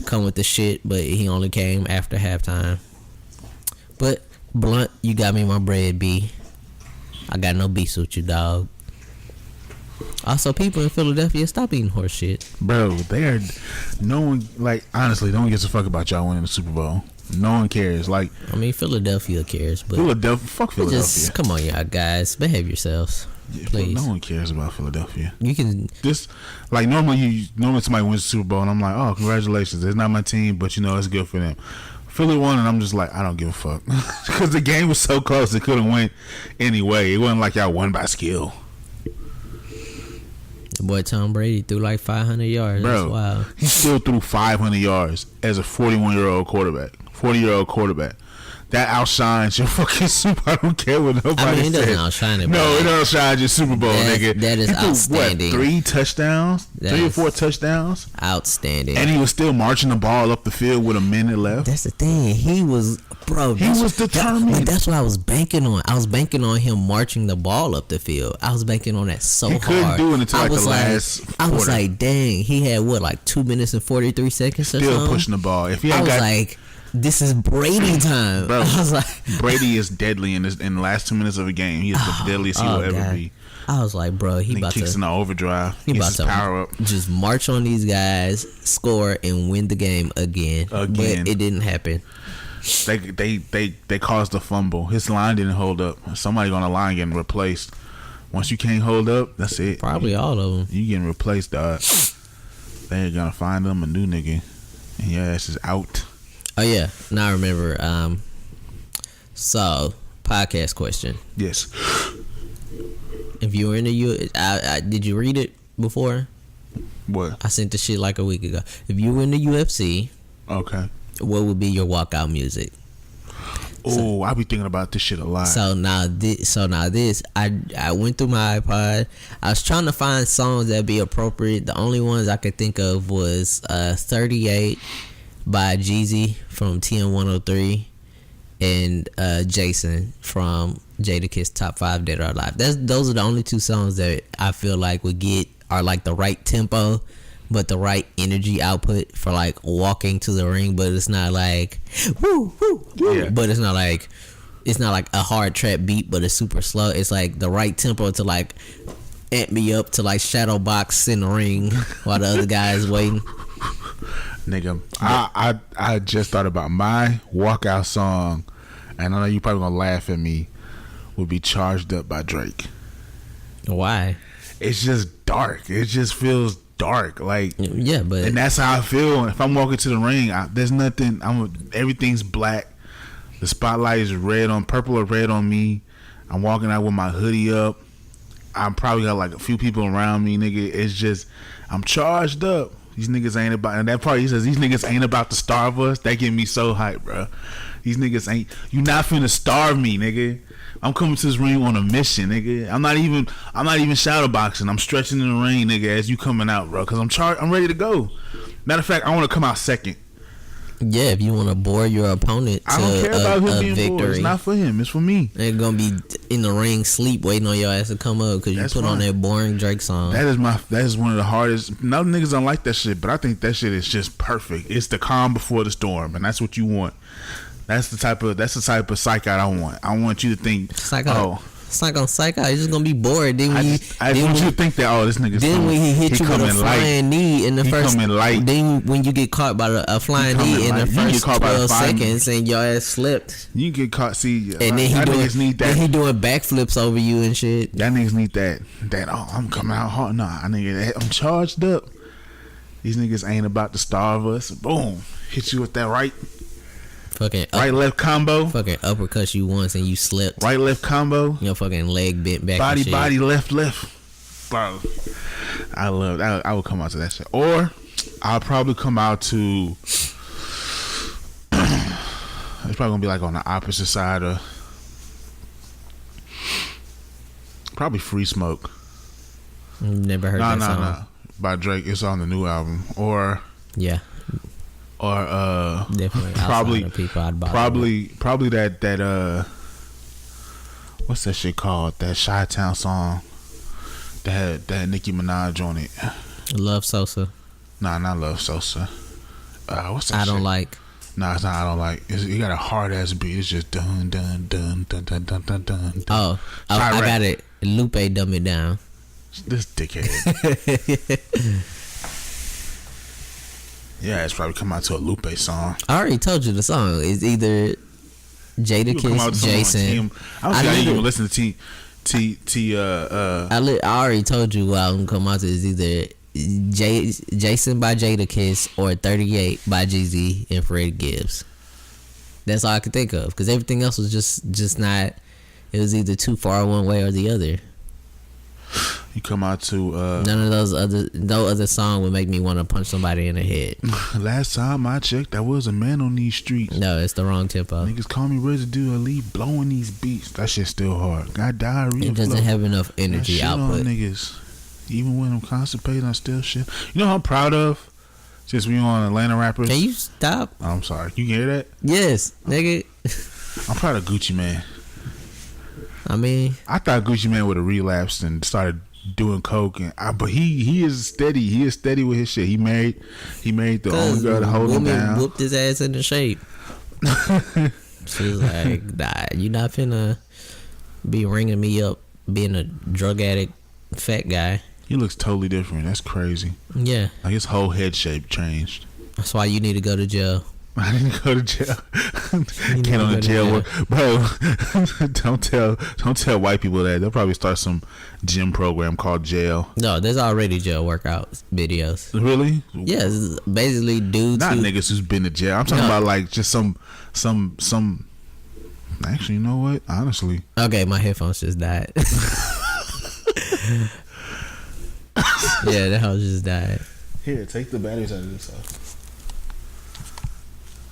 S1: come with the shit, but he only came after halftime. But Blunt, you got me my bread, B. I got no beefs with you, dog. Also, people in Philadelphia, stop eating horse shit.
S2: Bro, no one, like, honestly, no one gives a fuck about y'all winning the Super Bowl. No one cares. Like,
S1: I mean, Philadelphia cares, but
S2: fuck Philadelphia.
S1: Just come on, y'all guys, behave yourselves, please.
S2: No one cares about Philadelphia.
S1: You can
S2: just like normally somebody wins the Super Bowl and I'm like, oh, congratulations. It's not my team, but you know it's good for them. Philly won and I'm just like, I don't give a fuck because the game was so close. It could have went anyway. It wasn't like y'all won by skill.
S1: The boy Tom Brady threw like 500 yards.
S2: Bro,
S1: that's wild.
S2: He still threw 500 yards as a 40-year-old quarterback. That outshines your fucking Super. I don't care what nobody says.
S1: I mean, it doesn't outshine it.
S2: No, it outshines your Super Bowl, nigga.
S1: That is outstanding.
S2: What, 3 touchdowns? 3 or 4 touchdowns?
S1: Outstanding.
S2: And he was still marching the ball up the field with a minute left.
S1: That's the thing. He was determined. That's what I was banking on. I was banking on him marching the ball up the field. I was banking on that so hard.
S2: He couldn't do it until like the last quarter.
S1: I was like, dang. He had what, like 2 minutes and 43 seconds or something?
S2: Still pushing the ball. If he
S1: I was like, this is Brady time.
S2: Bro,
S1: I was like,
S2: Brady is deadly in the last 2 minutes of a game. He is the deadliest he will ever be.
S1: I was like, bro, he about
S2: kicks
S1: to
S2: in the overdrive.
S1: He about to
S2: power up.
S1: Just march on these guys, score, and win the game again. But it didn't happen.
S2: They caused a fumble. His line didn't hold up. Somebody on the line getting replaced. Once you can't hold up, that's it.
S1: Probably all of them.
S2: You getting replaced, dog. They're gonna find them a new nigga, and your ass is out.
S1: Oh yeah, now I remember. So podcast question.
S2: Yes.
S1: If you were in the did you read it before?
S2: What?
S1: I sent the shit like a week ago. If you were in the UFC,
S2: okay,
S1: what would be your walkout music?
S2: Oh, I be thinking about this shit a lot.
S1: So now this, I went through my iPod. I was trying to find songs that be appropriate. The only ones I could think of was 38 by Jeezy from TM103 and Jason from Jadakiss Top 5 Dead or Alive. Those are the only 2 songs that I feel like are like the right tempo but the right energy output for like walking to the ring, but it's not like woo woo, yeah. But it's not like a hard trap beat, but it's super slow. It's like the right tempo to like amp me up to like shadow box in the ring while the other guy is waiting.
S2: Nigga, I just thought about my walkout song, and I know you probably gonna laugh at me. Would be Charged Up by Drake. Why? It's just dark. It just feels dark, like, yeah, but and that's how I feel if I'm walking to the ring. There's nothing. Everything's black. The spotlight is purple or red on me. I'm walking out with my hoodie up. I'm probably got like a few people around me, nigga. It's just I'm charged up. These niggas ain't about, and that part he says these niggas ain't about to starve us. That get me so hyped, bro. These niggas ain't. You not finna starve me, nigga. I'm coming to this ring on a mission, nigga. I'm not even shadow boxing. I'm stretching in the ring, nigga, as you coming out, bro. Cause I'm ready to go. Matter of fact, I want to come out second. Yeah, if you want to bore your opponent to I don't care about him being victory. Bored. It's not for him. It's for me. They're gonna be in the ring, sleep, waiting on your ass to come up because you put on that boring Drake song. That is one of the hardest. No niggas don't like that shit, but I think that shit is just perfect. It's the calm before the storm, and that's what you want. That's the type of psych out I want. I want you to think, it's not gonna psych out. You're just gonna be bored. Then I want you to think that this nigga's. Then when he hit you with a flying knee in the first, then when you get caught by a flying knee in the first 12 seconds and your ass slipped, you get caught. See, and then he doing backflips over you and shit. That niggas need that. I'm coming out hard. Nah, I'm charged up. These niggas ain't about to starve us. Boom. hit you with that right left combo.
S1: Fucking uppercut you once and you slipped.
S2: Right left combo.
S1: Your fucking leg bent back.
S2: Body left. Bro, I love that. I would come out to that shit. Or I'll probably come out to. It's probably gonna be like on the opposite side of. Probably Free Smoke.
S1: Never heard that song.
S2: No. By Drake. It's on the new album. Or
S1: definitely
S2: probably
S1: people I'd
S2: probably that what's that shit called? That Chi-Town song that had Nicki Minaj on it.
S1: Love Sosa.
S2: Nah, not Love Sosa. What's that
S1: I
S2: shit?
S1: don't like.
S2: Nah, it's not. I don't like. It got a hard ass beat. It's just dun dun dun dun dun dun dun dun.
S1: Oh, I got it. Lupe dumb it down.
S2: This dickhead. Yeah, it's probably come out to a Lupe song.
S1: I already told you the song. It's either Jadakiss, Jason.
S2: I don't think I even listen to T.
S1: I already told you what I'm gonna come out to. Is either Jason by Jadakiss or 38 by Jeezy and Freddie Gibbs. That's all I could think of because everything else was just not. It was either too far one way or the other.
S2: You come out to
S1: none of no other song would make me want to punch somebody in the head.
S2: Last time I checked, I was a man on these streets.
S1: No, it's the wrong tempo.
S2: Niggas call me residue elite, blowing these beats. That shit's still hard. Got diarrhea.
S1: It doesn't have enough energy output.
S2: On niggas. Even when I'm constipated, I still shit. You know what I'm proud of? Since we on Atlanta rappers.
S1: Can you stop?
S2: Oh, I'm sorry. You hear that?
S1: Yes, nigga.
S2: I'm proud of Gucci Mane.
S1: I mean,
S2: I thought Gucci Mane would have relapsed and started doing coke, but he is steady. He is steady with his shit. He married the only girl to hold him down.
S1: Whooped his ass into shape. She's like, nah, you not finna be ringing me up being a drug addict, fat guy.
S2: He looks totally different. That's crazy.
S1: Yeah,
S2: like his whole head shape changed.
S1: That's why you need to go to jail.
S2: I didn't go to jail. Can't on the jail work, bro. don't tell white people that. They'll probably start some gym program called jail.
S1: No, there's already jail workout videos.
S2: Really?
S1: Yeah, it's basically dudes.
S2: Not niggas who's been to jail. I'm talking about like just some. Actually, you know what? Honestly.
S1: Okay, my headphones just died. Yeah, the house just died.
S2: Here, take the batteries out of this stuff.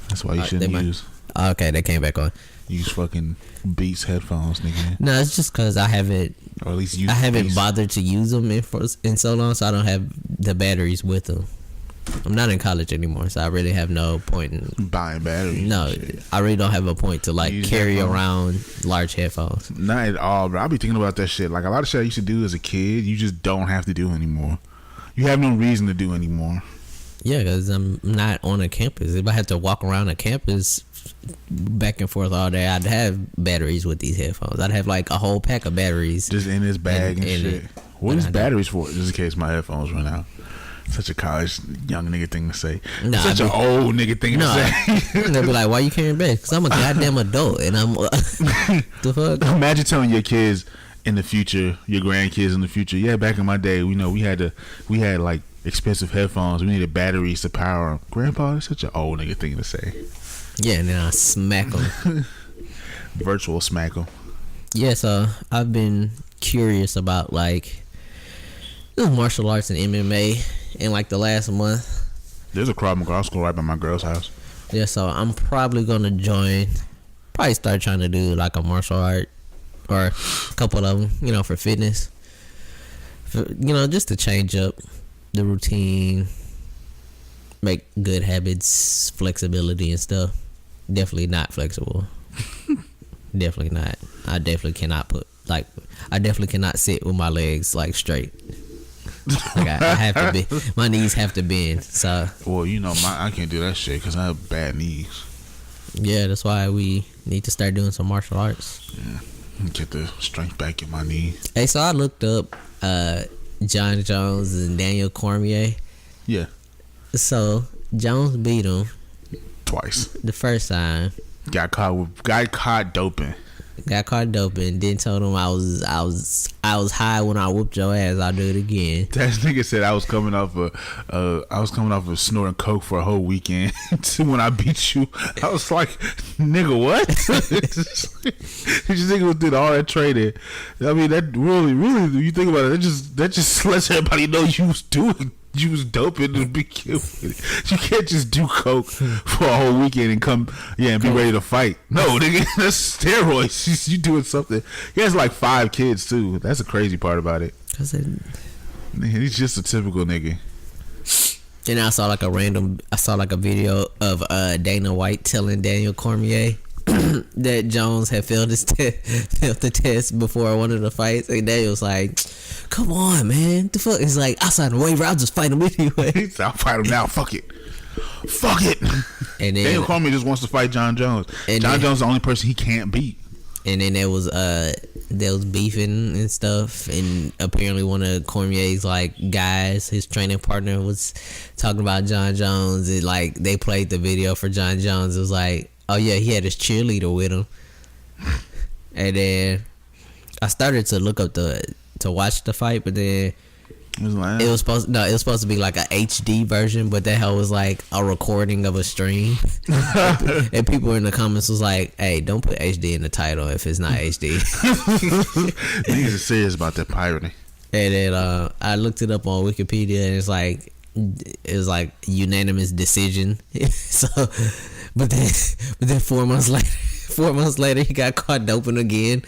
S2: That's why you shouldn't use.
S1: Okay, they came back on.
S2: Use fucking Beats headphones, nigga.
S1: No, it's just because I haven't.
S2: Or at least use.
S1: I haven't bothered to use them in so long, so I don't have the batteries with them. I'm not in college anymore, so I really have no point in
S2: buying batteries.
S1: No, I really don't have a point to like carry around large headphones.
S2: Not at all, bro. I be thinking about that shit. Like a lot of shit I used to do as a kid, you just don't have to do anymore. You have no reason to do anymore.
S1: Yeah, because I'm not on a campus. If I had to walk around a campus back and forth all day, I'd have batteries with these headphones. I'd have like a whole pack of batteries
S2: just in this bag and shit. What is batteries for? Just in case my headphones run out. Such a college young nigga thing to say. Nah, such an old nigga thing to say.
S1: They'll be like, why you carrying bags? Because I'm a goddamn adult and I'm the fuck.
S2: Imagine telling your kids in the future, your grandkids in the future, yeah, back in my day, we had like expensive headphones. We needed batteries to power them. Grandpa, that's such an old nigga thing to say.
S1: Yeah, and then I smack them.
S2: Virtual smack them.
S1: Yeah, so I've been curious about like martial arts and MMA in like the last month.
S2: There's a Krav Maga school right by my girl's house.
S1: Yeah, so I'm probably gonna probably start trying to do like a martial art or a couple of them, for fitness. Just to change up the routine, make good habits, flexibility and stuff. Definitely not flexible. Definitely not. I definitely cannot sit with my legs like straight. Like I have to be. My knees have to bend. So.
S2: Well, I can't do that shit because I have bad knees.
S1: Yeah, that's why we need to start doing some martial arts.
S2: Yeah, get the strength back in my knees.
S1: Hey, so I looked up John Jones and Daniel Cormier.
S2: Yeah.
S1: So Jones beat him
S2: twice.
S1: The first time.
S2: Got caught doping.
S1: Got caught doping. Then told him I was high when I whooped your ass. I'll do it again.
S2: That nigga said I was coming off of snorting coke for a whole weekend. When I beat you, I was like, nigga, what? This nigga did all that trading. I mean, that really, you think about it, that just lets everybody know you was doping to be killed with it. You can't just do coke for a whole weekend and come and be ready to fight. No, nigga, that's steroids. You doing something. He has like 5 kids too. That's the crazy part about it. He's just a typical nigga.
S1: And I saw like a video of Dana White telling Daniel Cormier that Jones had failed the test before one of the fights, and Daniel was like, "Come on, man, the fuck?" He's like, "Outside the waiver, I'll just fight him anyway."
S2: I'll fight him now. Fuck it. And then Daniel Cormier just wants to fight John Jones. John Jones is the only person he can't beat.
S1: And then there was beefing and stuff, and apparently one of Cormier's like guys, his training partner, was talking about John Jones, and like they played the video for John Jones. It was like, oh yeah, he had his cheerleader with him. And then I started to look up to watch the fight, but then it was supposed to be like a HD version, but that hell was like a recording of a stream. And people in the comments was like, "Hey, don't put HD in the title if it's not HD."
S2: Niggas are serious about that pirating.
S1: And then I looked it up on Wikipedia, and it was like unanimous decision. So, but then 4 months later, he got caught doping again.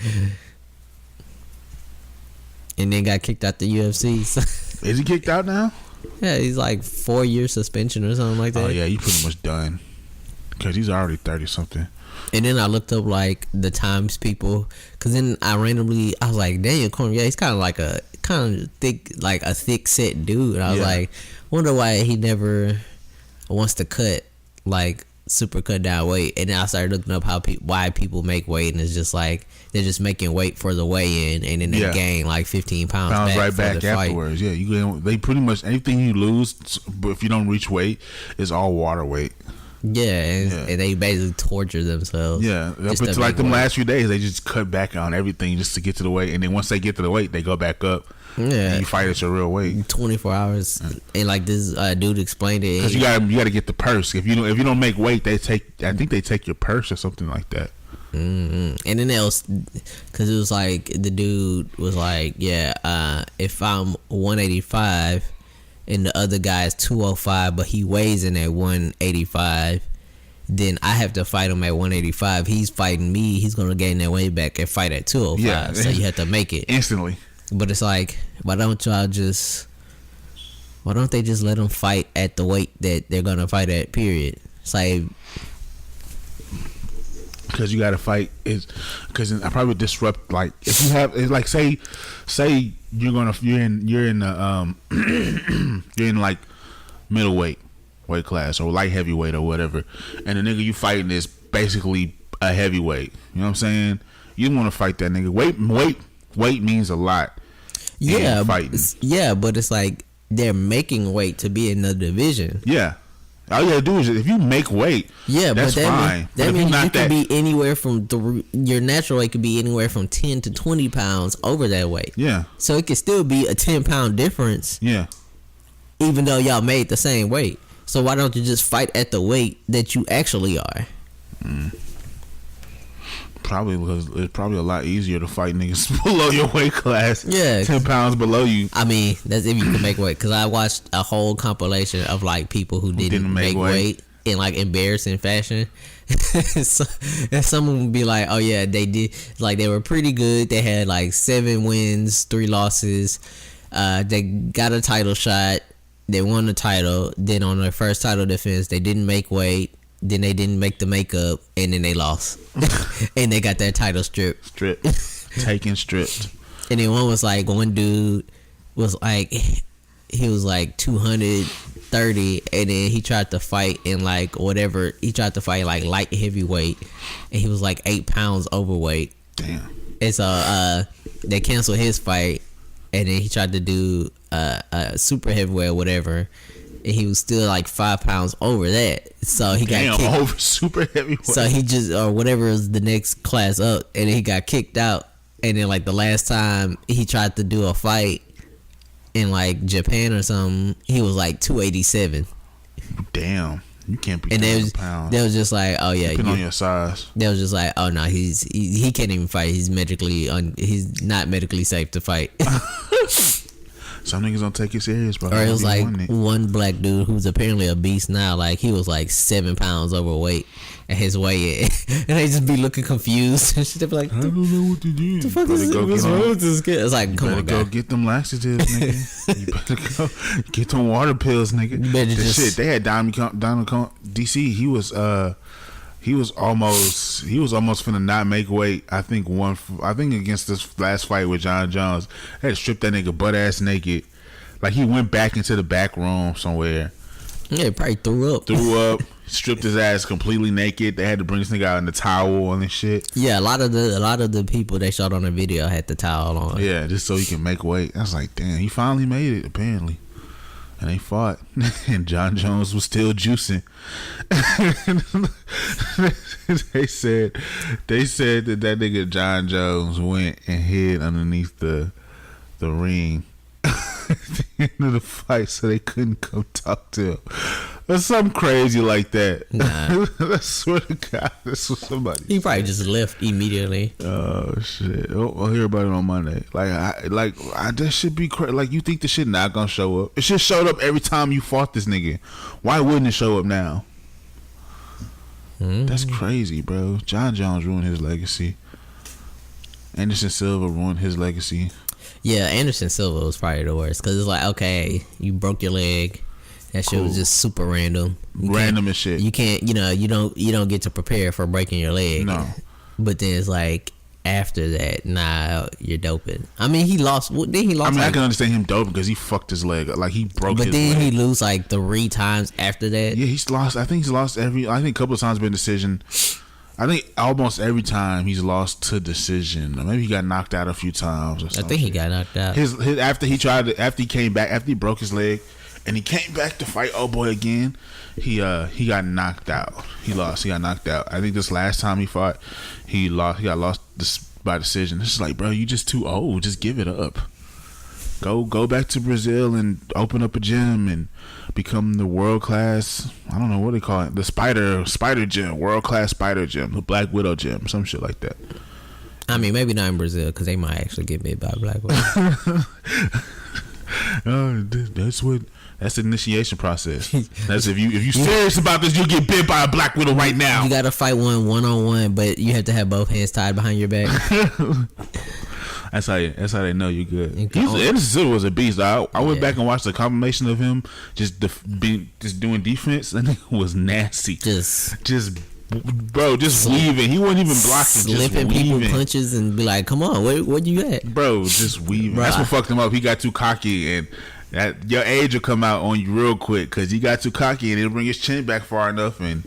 S1: And then got kicked out the UFC. So.
S2: Is he kicked out now?
S1: Yeah, he's like 4-year suspension or something like that.
S2: Oh yeah, he's pretty much done. Because he's already 30 something.
S1: And then I looked up like the Times people. Because then I was like, Daniel Cormier, he's kind of thick set dude. And I was like, wonder why he never wants to cut like super cut down weight. And then I started looking up why people make weight, and it's just like they're just making weight for the weigh-in, and then they gain like 15 pounds back
S2: afterwards. Yeah, they pretty much anything you lose, but if you don't reach weight, is all water weight.
S1: Yeah, and they basically torture themselves.
S2: Yeah, but like them last few days, they just cut back on everything just to get to the weight, and then once they get to the weight, they go back up. Yeah, and you fight at your real weight.
S1: 24 hours, and like this dude explained it.
S2: Because you gotta get the purse. If you don't make weight, I think they take your purse or something like that.
S1: Mm-hmm. And then else, because it was like the dude was like, if I'm 185 and the other guy is 205, but he weighs in at 185, then I have to fight him at 185. He's fighting me. He's gonna gain that weight back and fight at 205. Yeah, so you have to make it
S2: instantly.
S1: But it's like, why don't they just let them fight at the weight that they're gonna fight at? Period. It's like,
S2: because you gotta fight because I probably disrupt, like if you have, it's like say you're in like middleweight weight class or light heavyweight or whatever, and the nigga you fighting is basically a heavyweight. You know what I'm saying? You don't want to fight that nigga. Weight means a lot.
S1: Yeah, but it's like they're making weight to be in the division.
S2: Yeah, all you gotta do is if you make weight. Yeah, that's fine.
S1: That means you can be anywhere from your natural weight could be anywhere from 10 to 20 pounds over that weight. Yeah, so it could still be a 10-pound difference. Yeah, even though y'all made the same weight. So why don't you just fight at the weight that you actually are?
S2: Probably because it's probably a lot easier to fight niggas below your weight class. Yeah, 10 pounds below you.
S1: I mean, that's if you can make weight. Because I watched a whole compilation of like people who didn't make weight in like embarrassing fashion. So, and someone would be like, "Oh yeah, they did. Like they were pretty good. They had like 7 wins, 3 losses. They got a title shot. They won the title. Then on their first title defense, they didn't make weight. Then they didn't make the makeup, and then they lost. And they got that title stripped.
S2: Taken stripped.
S1: And then one dude was like, he was like 230, and then he tried to fight in like whatever, he tried to fight like light heavyweight, and he was like 8 pounds overweight. Damn. And so they canceled his fight, and then he tried to do super heavyweight or whatever. and he was still like 5 pounds over that. So he got kicked
S2: over super heavyweight.
S1: So he just or whatever was the next class up, and then he got kicked out. And then like the last time he tried to do a fight in like Japan or something, he was like 287.
S2: Damn, you can't be.
S1: And they was just like, oh yeah,
S2: depending on your size.
S1: They was just like, oh no, he can't even fight. He's he's not medically safe to fight.
S2: Some niggas don't take it serious, bro.
S1: Or it was like one black dude who's apparently a beast now. Like he was like 7 pounds overweight at his weigh-in, and they just be looking confused. They be like,
S2: I don't know what to do.
S1: The fuck is what's wrong with this kid? It's like, come on,
S2: go
S1: guy.
S2: get them laxatives, nigga. You better go get them water pills, nigga. Shit, they had Donald DC. He was almost finna not make weight. I think against this last fight with John Jones, they had to strip that nigga butt ass naked. Like he went back into the back room somewhere.
S1: Yeah, probably threw up. Stripped his ass completely naked. They had to bring this nigga out in the towel and shit. Yeah, a lot of the people they shot on the video had the towel on.
S2: Yeah, just so he can make weight. I was like, damn, he finally made it apparently. And they fought, and John Jones was still juicing. they said that nigga John Jones went and hid underneath the ring at the end of the fight, so they couldn't come talk to him. Or something crazy like that.
S1: Nah.
S2: I swear to God, this was somebody.
S1: He probably just left immediately.
S2: Oh shit! I'll hear about it on Monday. That should be crazy. Like, you think the shit not gonna show up? It should showed up every time you fought this nigga. Why wouldn't it show up now? That's crazy, bro. John Jones ruined his legacy. Anderson Silva ruined his legacy.
S1: Yeah, Anderson Silva was probably the worst because it's like, okay, you broke your leg. That shit was just super random.
S2: Random as shit.
S1: You can't, you don't get to prepare for breaking your leg.
S2: No.
S1: But then it's like after that, nah, you're doping. I mean, he lost. Then he lost.
S2: I mean, I can understand him doping because he fucked his leg. Like he broke his leg. But then
S1: he lose like 3 times after that.
S2: Yeah, he's lost. I think he's lost I think a couple of times been decision. I think almost every time he's lost to decision. Or maybe he got knocked out a few times. Or something.
S1: I think he got knocked out.
S2: His after he came back, after he broke his leg. And he came back to fight old boy again. He got knocked out. He lost. He got knocked out. I think this last time he fought, he lost. He got lost by decision. It's like, bro, you just too old. Just give it up. Go back to Brazil and open up a gym and become the world class. I don't know what they call it. The spider gym, world class spider gym, the Black Widow gym, some shit like that.
S1: I mean, maybe not in Brazil because they might actually get bit by a Black Widow.
S2: That's the initiation process. That's if you serious about this, you'll get bit by a Black Widow right now.
S1: You gotta fight one-on-one, but you have to have both hands tied behind your back.
S2: That's how they know you're good. Anderson Silva was a beast. I went back and watched the combination of him just doing defense, and it was nasty. Just weaving. He wasn't even blocking.
S1: Slipping people punches and be like, "Come on, where you at,
S2: bro?" Just weaving. That's what fucked him up. He got too cocky, and that your age will come out on you real quick because he got too cocky, and it'll bring his chin back far enough. And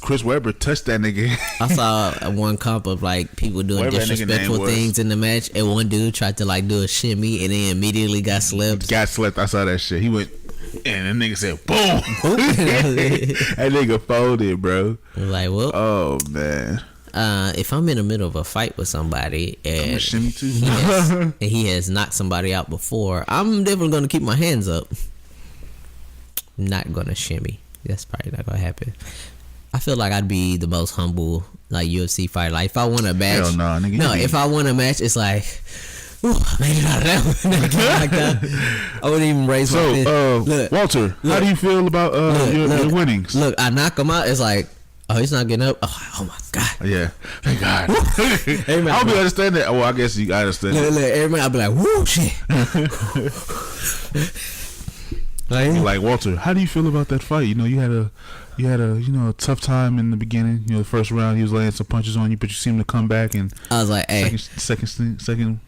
S2: Chris Webber touched that nigga.
S1: I saw one comp of like people doing disrespectful things in the match, and one dude tried to like do a shimmy, and then immediately got slipped.
S2: I saw that shit. He went. And the nigga said, boom. That nigga folded, bro.
S1: Like, well.
S2: Oh, man.
S1: If I'm in the middle of a fight with somebody and
S2: shimmy too.
S1: he has knocked somebody out before, I'm definitely going to keep my hands up. Not going to shimmy. That's probably not going to happen. I feel like I'd be the most humble like UFC fighter. Like if I won a match.
S2: Hell no, nigga.
S1: No, if I won a match, it's like, ooh, I made it out of that one. Like that. I wouldn't even raise my fist.
S2: Look, Walter, how do you feel about your winnings?
S1: Look, I knock him out. It's like, oh, he's not getting up. Oh my God.
S2: Yeah, thank God. I don't understand that. Well, I guess you understand.
S1: Look, every I'll be like, woo, shit.
S2: Like Walter, how do you feel about that fight? You know, you had a a tough time in the beginning. You know, the first round he was laying some punches on you, but you seemed to come back and
S1: I was like, hey,
S2: second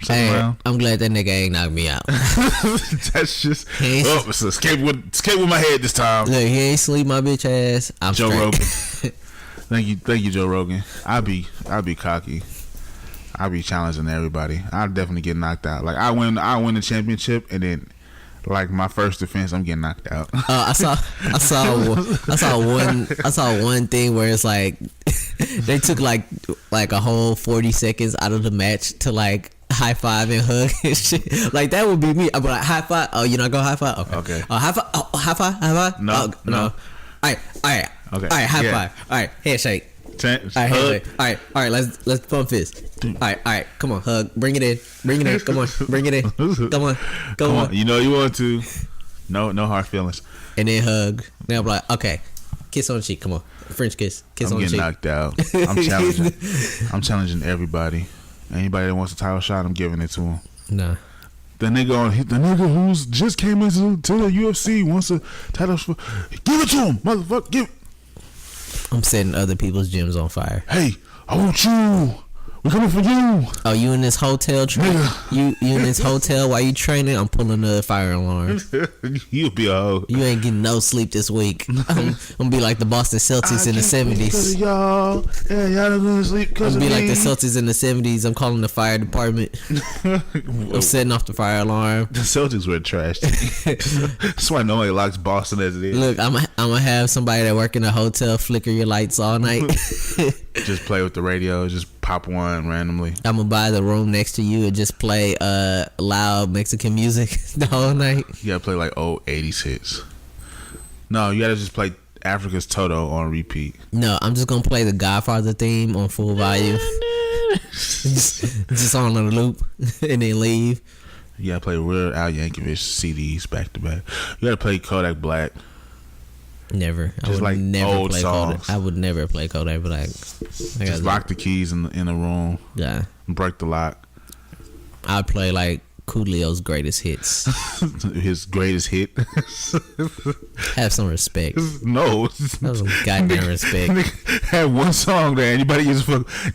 S2: round.
S1: I'm glad that nigga ain't knocked me out.
S2: That's just it's escape with my head this time.
S1: Look, he ain't sleep my bitch ass. I'm
S2: Joe
S1: straight.
S2: Rogan. Thank you, Joe Rogan. I'll be cocky. I'll be challenging everybody. I'll definitely get knocked out. Like I win the championship, and then Like my first defense, I'm getting knocked out.
S1: I saw one thing where it's like they took like a whole 40 seconds out of the match to like high five and hug and shit. Like that would be me. I'd be like high five. Oh, you not go high five? Okay. High five. Oh, high five. High five.
S2: No.
S1: All right. Okay. All right. High five. All right. Handshake. All right. Let's bump fist. All right. Come on, hug. Bring it in. Come on. Bring it in. Come on.
S2: You know you want to. No hard feelings.
S1: And then hug. Now I'm like, okay, kiss on the cheek. Come on, French kiss. Kiss on the cheek.
S2: I'm getting knocked out. I'm challenging everybody. Anybody that wants a title shot, I'm giving it to him.
S1: Nah.
S2: The nigga who's just came into the UFC wants a title shot. Give it to him, motherfucker. Give it.
S1: I'm setting other people's gyms on fire.
S2: Hey, I want you. We're coming for you.
S1: Oh, you in this hotel? You in this hotel while you training? I'm pulling the fire alarm.
S2: You'll be a hoe.
S1: You ain't getting no sleep this week. I'm gonna be like the Boston Celtics in the 70s.
S2: Y'all don't gonna sleep because of me.
S1: I'm gonna be like the Celtics in the 70s. I'm calling the fire department. I'm setting off the fire alarm.
S2: The Celtics were trash. That's why nobody likes Boston as it is.
S1: Look, I'm gonna have somebody that work in a hotel flicker your lights all night.
S2: Just play with the radio. Just pop one randomly.
S1: I'm gonna buy the room next to you and just play loud Mexican music the whole night.
S2: You gotta play like old 80s hits. No, you gotta just play Africa's Toto on repeat.
S1: No, I'm just gonna play the Godfather theme on full volume. just on a loop and then leave.
S2: You gotta play Weird Al Yankovic CDs back to back. You gotta play Kodak Black.
S1: Never.
S2: Just like old songs.
S1: I would never play Kodak Black.
S2: Just lock the keys in the room.
S1: Yeah.
S2: Break the lock.
S1: I'd play like Coolio's greatest hits.
S2: His greatest hit.
S1: Have some respect.
S2: No.
S1: Have some goddamn respect.
S2: Had one song there. Anybody use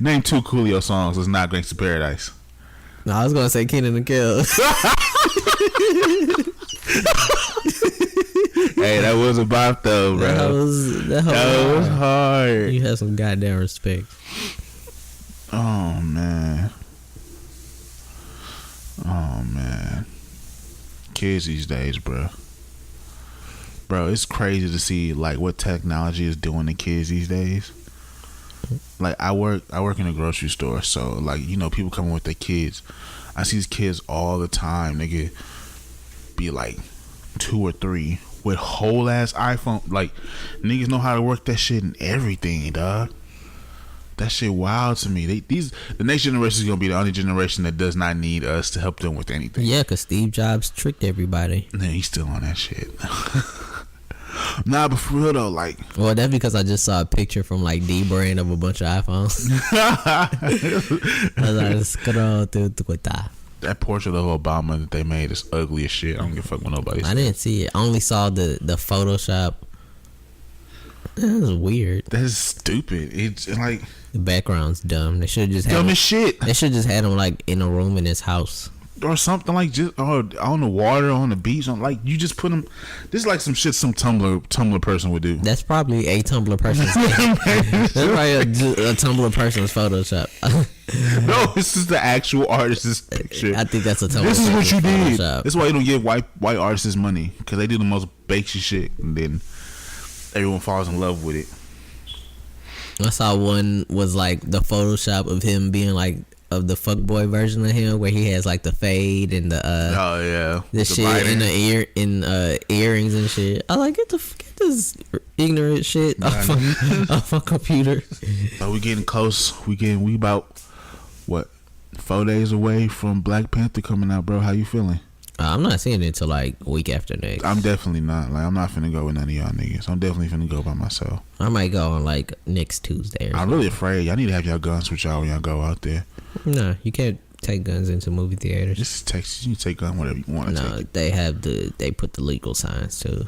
S2: name 2 Coolio songs. It's not Gangsta Paradise.
S1: No, I was gonna say Kenan and Kel.
S2: Hey, that was a bop though, bro.
S1: That was
S2: hard.
S1: You had some goddamn respect.
S2: Oh man. Kids these days, bro, it's crazy to see like what technology is doing to kids these days. Like I work in a grocery store, so like, you know, people coming with their kids. I see these kids all the time. They could be like 2 or 3 with whole ass iPhone. Like niggas know how to work that shit and everything, dog. That shit wild to me. The next generation is gonna be the only generation that does not need us to help them with anything.
S1: Yeah, cause Steve Jobs tricked everybody.
S2: Man, he's still on that shit. Nah, but for real though, like.
S1: Well, that's because I just saw a picture from like D brand of a bunch of iPhones. As I scroll through Twitter.
S2: That portrait of Obama that they made is ugly as shit. I don't give a fuck what nobody says.
S1: I didn't see it. I only saw the Photoshop. That was weird.
S2: That's stupid. It's like
S1: the background's dumb. They should just
S2: dumb as shit.
S1: They should just had him like in a room in his house
S2: or something, like just on the water, on the beach. Like you just put him. This is like some shit some Tumblr person would do.
S1: That's probably a Tumblr person's. That's probably a Tumblr person's Photoshop.
S2: No, this is the actual artist's picture.
S1: I think that's a Tumblr.
S2: This is what you did.
S1: Photoshop.
S2: This is why you don't give white artists money, because they do the most bakesy shit, and then everyone falls in love with it.
S1: I saw one was like the Photoshop of him being like of the fuckboy version of him, where he has like the fade and the the shit
S2: biting.
S1: in the earrings and shit. I like get this ignorant shit off a computer.
S2: So we getting close. We about what 4 days away from Black Panther coming out, bro. How you feeling?
S1: I'm not seeing it till like week after next.
S2: I'm definitely not. Like, I'm not finna go with none of y'all niggas. I'm definitely finna go by myself.
S1: I might go on like next Tuesday.
S2: I'm really afraid. Y'all need to have y'all guns with y'all when y'all go out there.
S1: No, you can't take guns into movie theaters.
S2: This is Texas. You can take gun whatever you want to take.
S1: No, they put the legal signs too.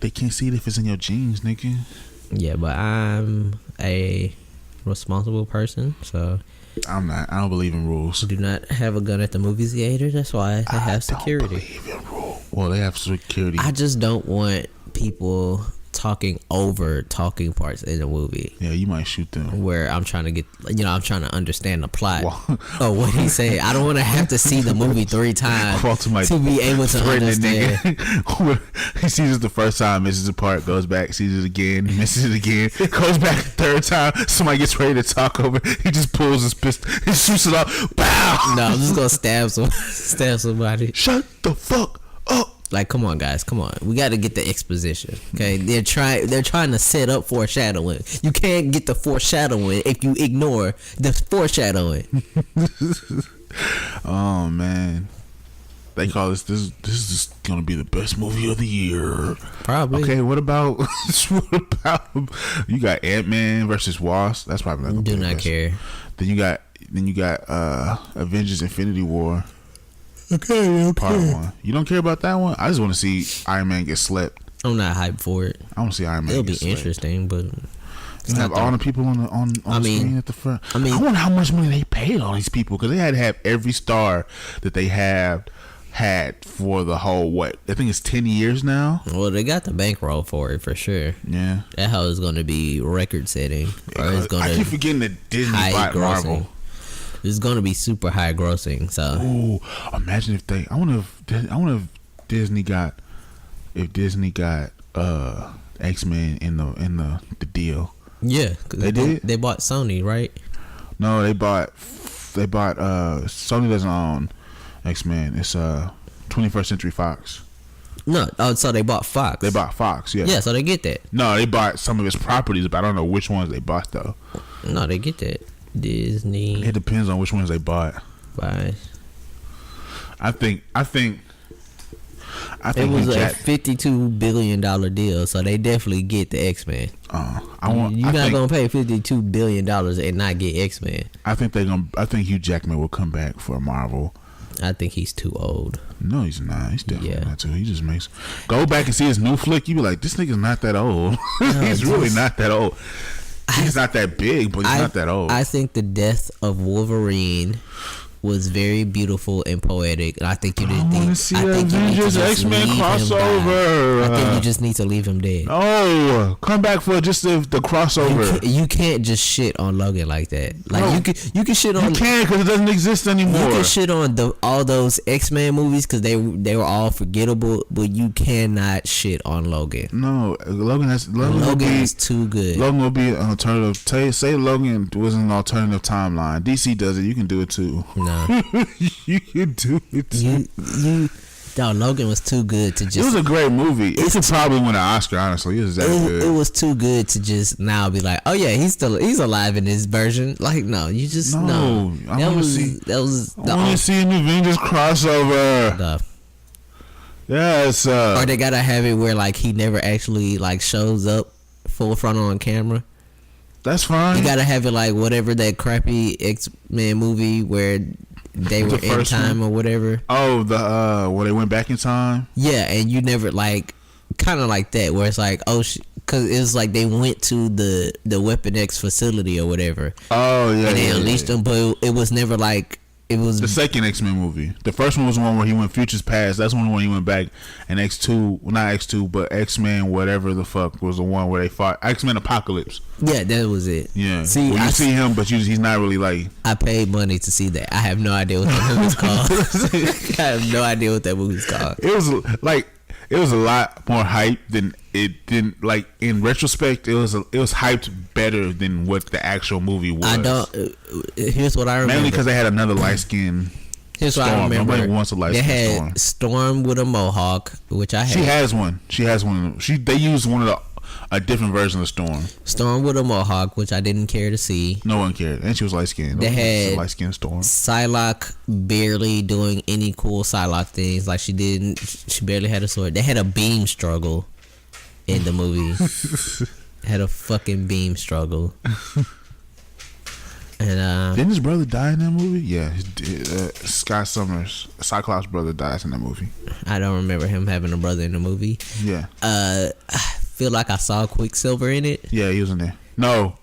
S2: They can't see it if it's in your jeans, nigga.
S1: Yeah, but I'm a responsible person, so.
S2: I'm not. I don't believe in rules.
S1: Do not have a gun at the movie theater. That's why they have security.
S2: I don't believe in rules. Well, they have security.
S1: I just don't want people talking over talking parts in the movie.
S2: Yeah, you might shoot them.
S1: Where I'm trying to get, I'm trying to understand the plot. Oh, what he said. I don't want to have to see the movie 3 times to be able to understand.
S2: He sees it the first time, misses the part, goes back, sees it again, misses it again, goes back the third time. Somebody gets ready to talk over. He just pulls his pistol and shoots it off. Bow.
S1: No, I'm just gonna stab somebody.
S2: Shut the fuck up.
S1: Like, come on, guys, come on. We got to get the exposition. Okay, they're trying to set up foreshadowing. You can't get the foreshadowing if you ignore the foreshadowing.
S2: Oh man, they call this is gonna be the best movie of the year.
S1: Probably.
S2: Okay, what about you got Ant-Man versus Wasp? That's probably not gonna
S1: do not care.
S2: Then you got Avengers: Infinity War.
S1: Okay.
S2: Part 1. You don't care about that one? I just want to see Iron Man get slept.
S1: I'm not hyped for it.
S2: I want to see Iron Man.
S1: It'll
S2: get
S1: be
S2: slept.
S1: interesting, but
S2: you have all the people on the screen at the front. I wonder how much money they paid all these people, because they had to have every star that they had for the whole I think it's 10 years now.
S1: Well, they got the bankroll for it for sure.
S2: Yeah,
S1: that how it's going to be record setting, or it's going to.
S2: I keep forgetting that Disney bought Marvel.
S1: It's going to be super high grossing. So,
S2: imagine if I wonder if Disney got X-Men in the deal.
S1: Yeah,
S2: they did.
S1: They bought Sony, right?
S2: No, they bought Sony doesn't own X-Men. It's 21st Century Fox.
S1: No, so they bought Fox.
S2: They bought Fox, yeah.
S1: Yeah, so they get that.
S2: No, they bought some of its properties, but I don't know which ones they bought though.
S1: No, they get that. Disney.
S2: It depends on which ones they bought.
S1: Right.
S2: I think
S1: it was a $52 billion deal, so they definitely get the X-Men. You're not gonna pay $52 billion and not get X-Men.
S2: I think Hugh Jackman will come back for Marvel.
S1: I think he's too old.
S2: No, he's not. He's definitely not too. He just makes. Go back and see his new flick. You be like, this nigga's not that old. He's really not that old. He's not that big, but he's not that old.
S1: I think the death of Wolverine was very beautiful and poetic. I think you didn't think.
S2: See Avengers X-Men crossover.
S1: I think you just need to leave him dead.
S2: Oh, come back for just the crossover.
S1: You can't just shit on Logan like that. Like you can shit on.
S2: You can't, because it doesn't exist anymore.
S1: You can shit on all those X-Men movies because they were all forgettable, but you cannot shit on Logan.
S2: No, Logan
S1: is too good.
S2: Logan will be an alternative. Say Logan was an alternative timeline. DC does it. You can do it too.
S1: No.
S2: You can do it too.
S1: No, Logan was too good to just.
S2: It was a great movie. It could probably win an Oscar. Honestly, it was that good.
S1: It was too good to just now be like, oh yeah, he's alive in this version. Like, no, you just no. I want to
S2: see an Avengers crossover. Yes.
S1: Or they gotta have it where like he never actually like shows up full front on camera.
S2: That's fine.
S1: You gotta have it like whatever that crappy X-Men movie where they were in time or whatever.
S2: Oh, the where they went back in time.
S1: Yeah, and you never like kind of like that where it's like because it was like they went to the Weapon X facility or whatever.
S2: Oh yeah,
S1: and they unleashed them, but it was never like. It was
S2: the second X-Men movie. The first one was the one where he went futures past. That's one where he went back. And X2, well, not X2, but X-Men, whatever the fuck, was the one where they fought X-Men Apocalypse.
S1: Yeah, that was it.
S2: Yeah. See, you see him, but he's not really like.
S1: I paid money to see that. I have no idea what that movie's called. I have no idea what that movie's called.
S2: It was a lot more hype than it didn't. Like in retrospect, it was hyped better than what the actual movie was.
S1: Here's what I remember.
S2: Mainly because they had another light skin.
S1: Here's what I remember.
S2: Nobody wants a light skin
S1: Storm. They had Storm with a mohawk, which I had.
S2: She has one. They used one of a different version of Storm.
S1: Storm with a mohawk, which I didn't care to see.
S2: No one cared, and she was light skinned.
S1: They had
S2: light skinned Storm.
S1: Psylocke barely doing any cool Psylocke things. Like she barely had a sword. They had a beam struggle in the movie. Had a fucking beam struggle. And
S2: didn't his brother die in that movie? Yeah, Scott Summers, Cyclops' brother, dies in that movie.
S1: I don't remember him having a brother in the movie.
S2: Yeah.
S1: I feel like I saw Quicksilver in it.
S2: Yeah, he was in there. No.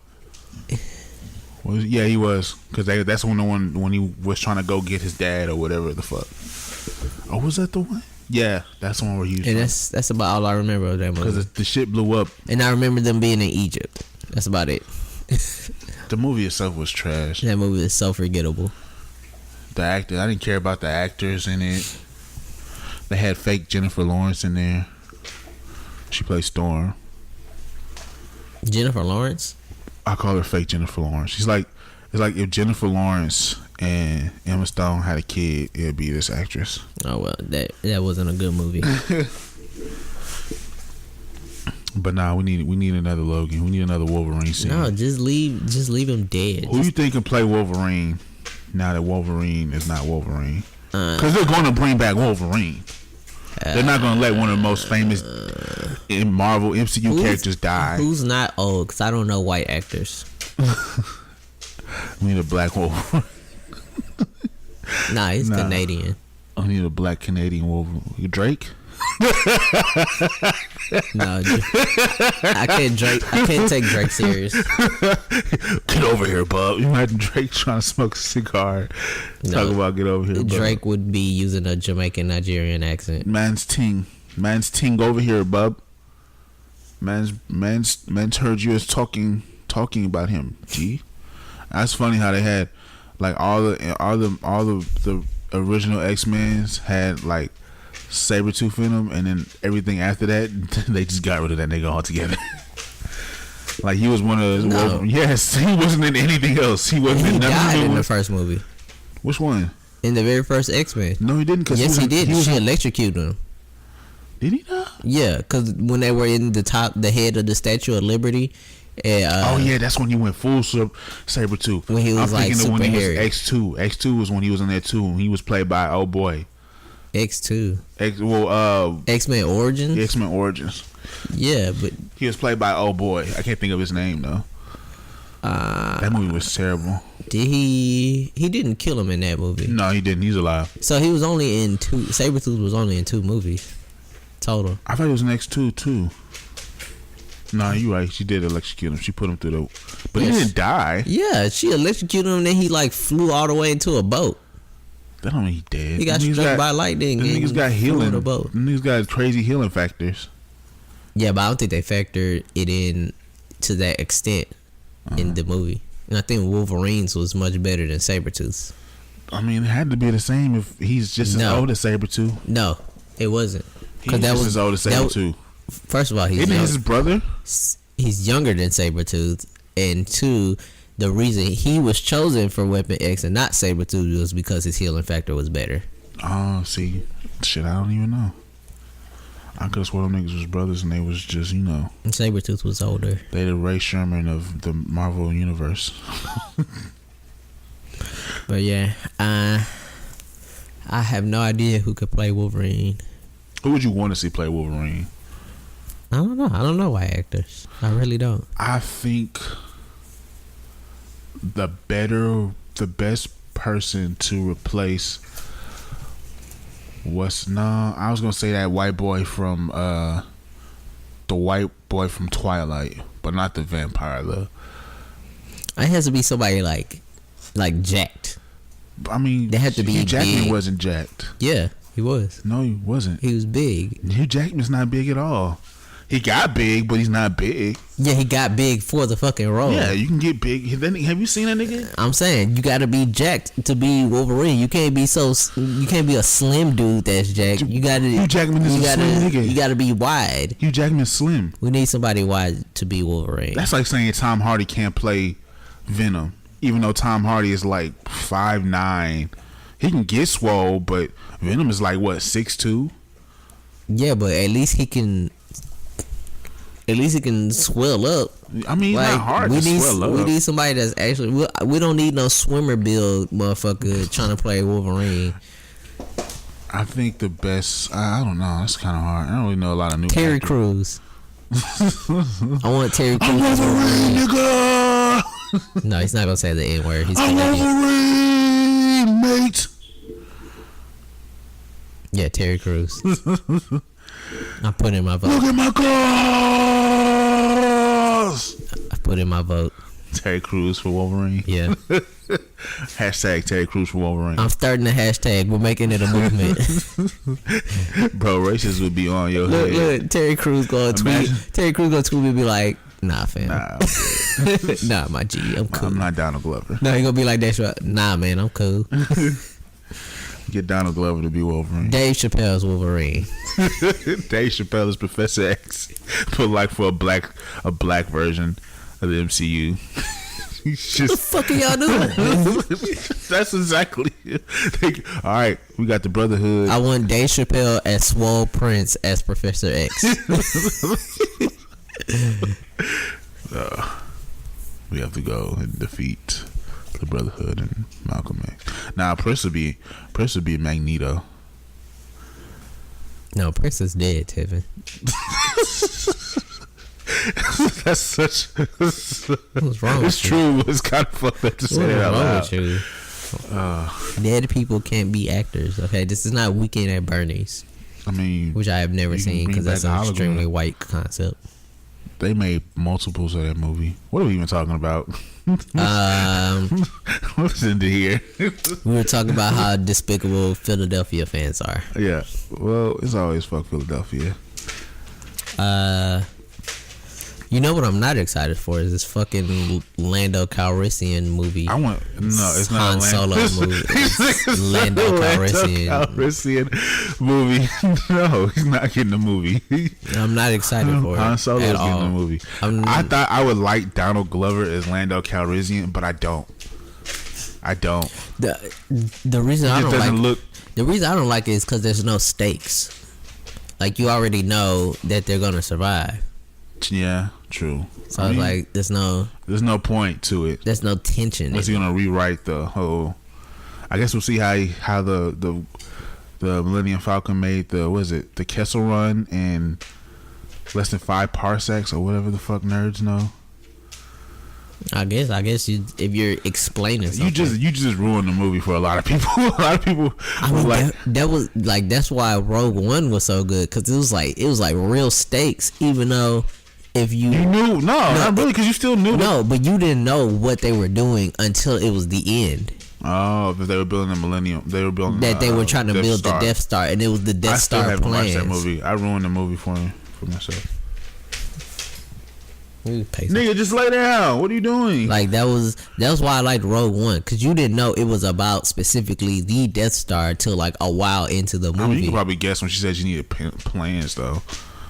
S2: Yeah, he was, because that's when he was trying to go get his dad or whatever the fuck. Oh, was that the one? Yeah, that's the one where he was.
S1: And that's about all I remember of that movie.
S2: Because the shit blew up.
S1: And I remember them being in Egypt. That's about it.
S2: The movie itself was trash.
S1: That movie is so forgettable.
S2: The actor, I didn't care about the actors in it. They had fake Jennifer Lawrence in there. She played Storm.
S1: Jennifer Lawrence?
S2: I call her fake Jennifer Lawrence. It's like if Jennifer Lawrence and Emma Stone had a kid, it'd be this actress.
S1: Oh well, that wasn't a good movie.
S2: But nah, we need another Logan. We need another Wolverine scene.
S1: No, just leave him dead.
S2: Who you think can play Wolverine now that Wolverine is not Wolverine? Because they're going to bring back Wolverine. They're not going to let one of the most famous in Marvel MCU characters die.
S1: Who's not old? Because I don't know white actors.
S2: We need a black Wolverine.
S1: Nah, he's Canadian.
S2: I need a black Canadian Wolverine. Drake?
S1: No, I can't take Drake serious.
S2: Get over here, bub. You imagine Drake trying to smoke a cigar. Talk about get over here, bub.
S1: Drake would be using a Jamaican Nigerian accent.
S2: Man's ting over here, bub. Man's heard you as talking about him. G. That's funny how they had like all the original X-Men's had like Sabretooth in them, and then everything after that they just got rid of that nigga altogether. Like he was one of those.
S1: No.
S2: Yes, he wasn't in anything else. He wasn't in nothing.
S1: He died in the first movie.
S2: Which one?
S1: In the very first X-Men.
S2: No, he didn't.
S1: Yes, he did. She electrocuted him.
S2: Did he not?
S1: Yeah, because when they were in the head of the Statue of Liberty.
S2: Oh yeah, that's when he went full Sabretooth.
S1: When he was like super hairy.
S2: X2. X2 was when he was in there too. And he was played by oh boy.
S1: X2.
S2: X-Men
S1: Origins.
S2: X-Men Origins.
S1: Yeah, but
S2: he was played by oh boy. I can't think of his name though. That movie was terrible.
S1: Did he didn't kill him in that movie?
S2: No, he didn't. He's alive.
S1: So he was only in two. Sabretooth was only in 2 movies total.
S2: I thought it was in X2 too. Nah, you right. She did electrocute him. She put him through the. But he didn't die.
S1: Yeah, she electrocuted him. And then he like flew all the way into a boat.
S2: That don't mean he dead.
S1: He got struck by lightning.
S2: The niggas got healing.
S1: The boat.
S2: The niggas got crazy healing factors.
S1: Yeah, but I don't think they factored it in to that extent in the movie. And I think Wolverine's was much better than Sabretooth's.
S2: I mean, it had to be the same if he's just as old as Sabretooth.
S1: No, it wasn't.
S2: He's just as old as Sabretooth.
S1: First of all,
S2: isn't his brother?
S1: He's younger than Sabretooth, and 2, the reason he was chosen for Weapon X and not Sabretooth was because his healing factor was better.
S2: Oh, see, shit, I don't even know. I could have sworn them niggas was brothers, and they was just, you know.
S1: Sabretooth was older.
S2: They the Ray Sherman of the Marvel universe.
S1: But yeah, I have no idea who could play Wolverine.
S2: Who would you want to see play Wolverine?
S1: I don't know. I don't know why actors. I really don't.
S2: I think the best person to replace I was gonna say that white boy from Twilight, but not the vampire though.
S1: It has to be somebody like jacked.
S2: I mean,
S1: they had to be
S2: Hugh Jackman
S1: big.
S2: Wasn't jacked.
S1: Yeah, he was.
S2: No, he wasn't.
S1: He was big.
S2: Hugh Jackman's not big at all. He got big, but he's not big.
S1: Yeah, he got big for the fucking role.
S2: Yeah, you can get big. Have you seen that nigga?
S1: I'm saying you gotta be jacked to be Wolverine. You can't be a slim dude that's jacked. You gotta.
S2: Hugh Jackman is a slim nigga.
S1: You gotta be wide.
S2: Hugh Jackman's slim.
S1: We need somebody wide to be Wolverine.
S2: That's like saying Tom Hardy can't play Venom, even though Tom Hardy is like 5'9". He can get swole, but Venom is like what 6'2".
S1: Yeah, but at least he can. At least he can swell up.
S2: I mean, it's not hard to swell up.
S1: We need somebody that's actually. We don't need no swimmer build motherfucker trying to play Wolverine.
S2: I think the best. I don't know. That's kind of hard. I don't really know a lot of new.
S1: Terry Crews. I want Terry Crews.
S2: I'm Wolverine, nigga.
S1: No, he's not gonna say the N word. He's
S2: I'm Wolverine, mate.
S1: Yeah, Terry Crews. I put in my vote.
S2: Look at my cars.
S1: I put in my vote.
S2: Terry Crews for Wolverine.
S1: Yeah.
S2: Hashtag Terry Crews for Wolverine.
S1: I'm starting the hashtag. We're making it a movement.
S2: Bro, racists would be on your
S1: Look,
S2: head.
S1: look, Terry Crews gonna tweet. Terry Crews gonna tweet me and be like, nah, fam.
S2: Nah,
S1: Nah, my G, I'm cool.
S2: I'm not Donald Glover.
S1: No, he gonna be like that. Right? Nah, man, I'm cool.
S2: Get Donald Glover to be Wolverine.
S1: Dave Chappelle's Wolverine.
S2: Dave Chappelle is Professor X, but like for a black version of the MCU.
S1: What the fuck are y'all doing?
S2: That's exactly it. All right, we got the Brotherhood.
S1: I want Dave Chappelle as Swole Prince as Professor X.
S2: We have to go and defeat the Brotherhood and Malcolm X. Now Prince would be Magneto.
S1: No, Prince is dead, Tevin.
S2: That's such.
S1: What's wrong with
S2: It's true. It's kind of fucked up to say that out loud.
S1: What's wrong with you? Dead people can't be actors. Okay, this is not Weekend at Bernie's,
S2: I mean,
S1: which I have never seen because that's an extremely white concept.
S2: They made multiples of that movie. What are we even talking about? What's into here?
S1: We were talking about how despicable Philadelphia fans are.
S2: Yeah. Well, it's always fuck Philadelphia.
S1: You know what I'm not excited for is this fucking Lando Calrissian movie.
S2: No, it's not
S1: Han Solo movie. It's Lando
S2: Calrissian movie. No, he's not getting the movie.
S1: I'm not excited for it.
S2: Han Solo is
S1: at
S2: getting
S1: all.
S2: the movie. I thought I would like Donald Glover as Lando Calrissian, but I don't.
S1: The reason I don't
S2: doesn't
S1: like
S2: look.
S1: The reason I don't like it is because there's no stakes. Like you already know that they're gonna survive.
S2: Yeah, true.
S1: So I was like, there's no
S2: point to it.
S1: There's no tension.
S2: Unless you're gonna rewrite the whole. I guess we'll see how the Millennium Falcon made the Kessel Run in less than 5 parsecs or whatever the fuck nerds know.
S1: I guess if you're explaining something,
S2: you just ruined the movie for a lot of people. A lot of people.
S1: I mean, that was like that's why Rogue One was so good because it was like real stakes, even though. If you
S2: knew, not really, because you still knew.
S1: No, but you didn't know what they were doing until it was the end.
S2: Oh, because they were building the Millennium. They were building
S1: that they were trying to build the Death Star, and it was the Death Star plans. I still haven't watched that movie. I ruined the movie for myself. Nigga, just lay down. What are you doing? Like that was why I liked Rogue One, because you didn't know it was about specifically the Death Star till like a while into the movie.
S2: I mean, you can probably guess when she said you needed plans though.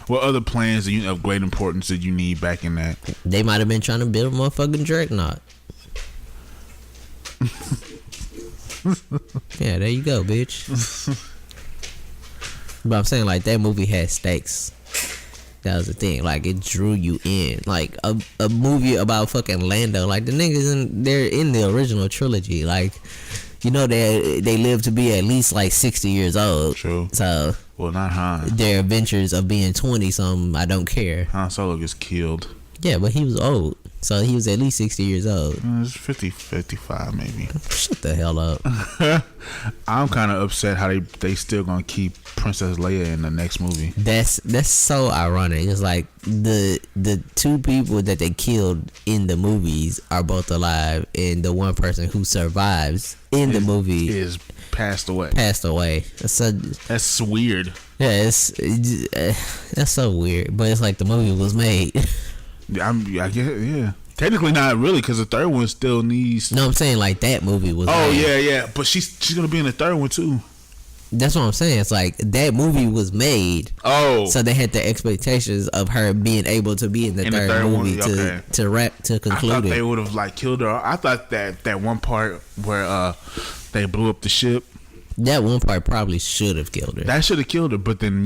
S2: What other plans of great importance did you need back in that?
S1: They might have been trying to build a motherfucking dreadnought. Yeah, there you go, bitch. But I'm saying, like, that movie had stakes. That was the thing. Like, it drew you in. Like, a movie about fucking Lando. Like, the niggas they're in the original trilogy. Like, you know, they live to be at least like 60 years old.
S2: True.
S1: So,
S2: well, not Han.
S1: Their adventures of being 20-something, I don't care. Han
S2: Solo gets killed.
S1: Yeah, but he was old. So he was at least 60 years old.
S2: It's 50, 55 maybe.
S1: Shut the hell up.
S2: I'm kind of upset how they still gonna keep Princess Leia in the next movie.
S1: That's so ironic. It's like the two people that they killed in the movies are both alive, and the one person who survives in the movie
S2: is passed away.
S1: That's
S2: weird.
S1: Yeah, that's so weird. But it's like the movie was made.
S2: I guess, yeah. Technically not really, because the third one still needs.
S1: No, I'm saying like that movie was.
S2: Oh
S1: made.
S2: yeah, but she's gonna be in the third one too.
S1: That's what I'm saying. It's like that movie was made.
S2: Oh,
S1: so they had the expectations of her being able to be in the third movie
S2: one?
S1: to conclude
S2: I thought
S1: it.
S2: They would have like killed her. I thought that one part where they blew up the ship.
S1: That one part probably should have killed her.
S2: That should have killed her, but then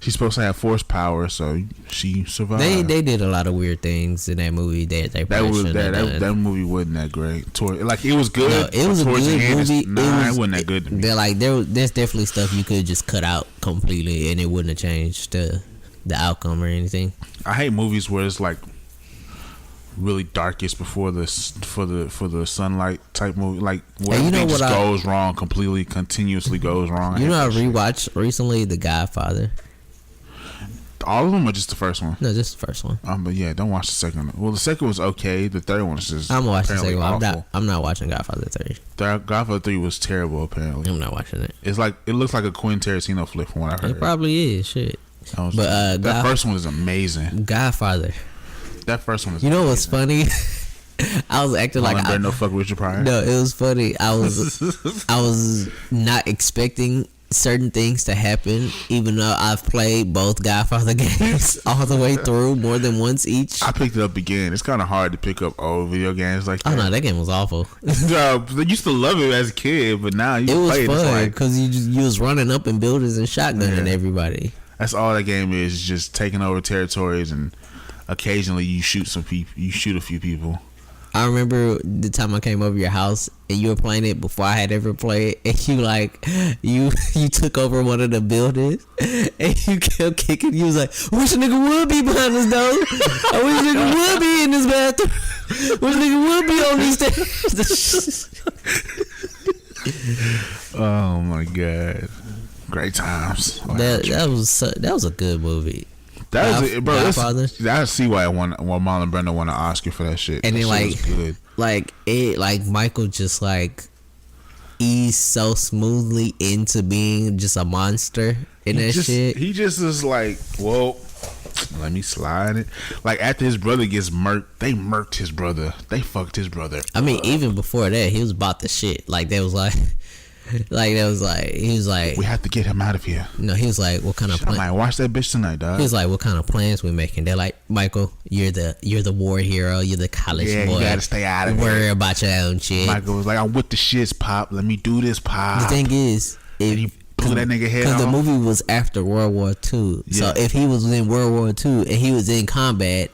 S2: she's supposed to have force power, so she survived.
S1: They did a lot of weird things in that movie
S2: that movie wasn't that great. It was good.
S1: No, it was a good movie.
S2: It wasn't that good to me.
S1: They're like there's definitely stuff you could just cut out completely, and it wouldn't have changed the outcome or anything.
S2: I hate movies where it's like really darkest before the sunlight type movie, like where everything just goes wrong continuously goes wrong.
S1: I rewatched recently The Godfather.
S2: All of them, or just the first one?
S1: No, just the first one.
S2: But yeah, don't watch the second one. Well, the second was okay. The third one is just.
S1: I'm watching the second one.
S2: Awful.
S1: I'm not watching Godfather 3.
S2: Godfather 3 was terrible. Apparently,
S1: I'm not watching it.
S2: It looks like a Quentin Tarantino flick from what I heard.
S1: It probably is. Shit.
S2: That first one is amazing.
S1: Godfather.
S2: That first one is.
S1: You know
S2: amazing.
S1: what's funny? I was acting like
S2: no fuck Richard Pryor.
S1: No, it was funny. I was not expecting certain things to happen, even though I've played both Godfather games all the way through more than once each.
S2: I picked it up again. It's kind of hard to pick up old video games like that.
S1: Oh no, that game was awful.
S2: I used to love it as a kid, but now
S1: it was fun because you was running up in buildings and shotgunning everybody.
S2: That's all that game is just taking over territories, and occasionally you shoot some people. You shoot a few people.
S1: I remember the time I came over your house and you were playing it before I had ever played, and you took over one of the buildings and you kept kicking. You was like, "I wish a nigga would be behind this door. I wish a nigga would be in this bathroom. I wish a nigga would be on these stairs."
S2: Oh my god, great times.
S1: That was a good movie.
S2: That was it, bro. I see why Marlon Brando won an Oscar for that shit.
S1: And
S2: that
S1: then
S2: shit was good.
S1: Michael just eased so smoothly into being just a monster in shit.
S2: He just is like, well, let me slide it. Like after his brother gets murked, they murked his brother. They fucked his brother.
S1: I mean, even before that, he was about the shit. He was like,
S2: we have to get him out of here.
S1: No, he was like, what kind of
S2: plan? I might watch that bitch tonight, dog.
S1: He was like, what kind of plans we making? They're like, Michael, you're the war hero, you're the college boy.
S2: You gotta stay out of
S1: Worry about your own shit.
S2: Michael was like, I'm with the shits, Pop. Let me do this, Pop.
S1: The thing is,
S2: he blew that nigga head off.
S1: Because the movie was after World War II. Yeah. So if he was in World War II and he was in combat,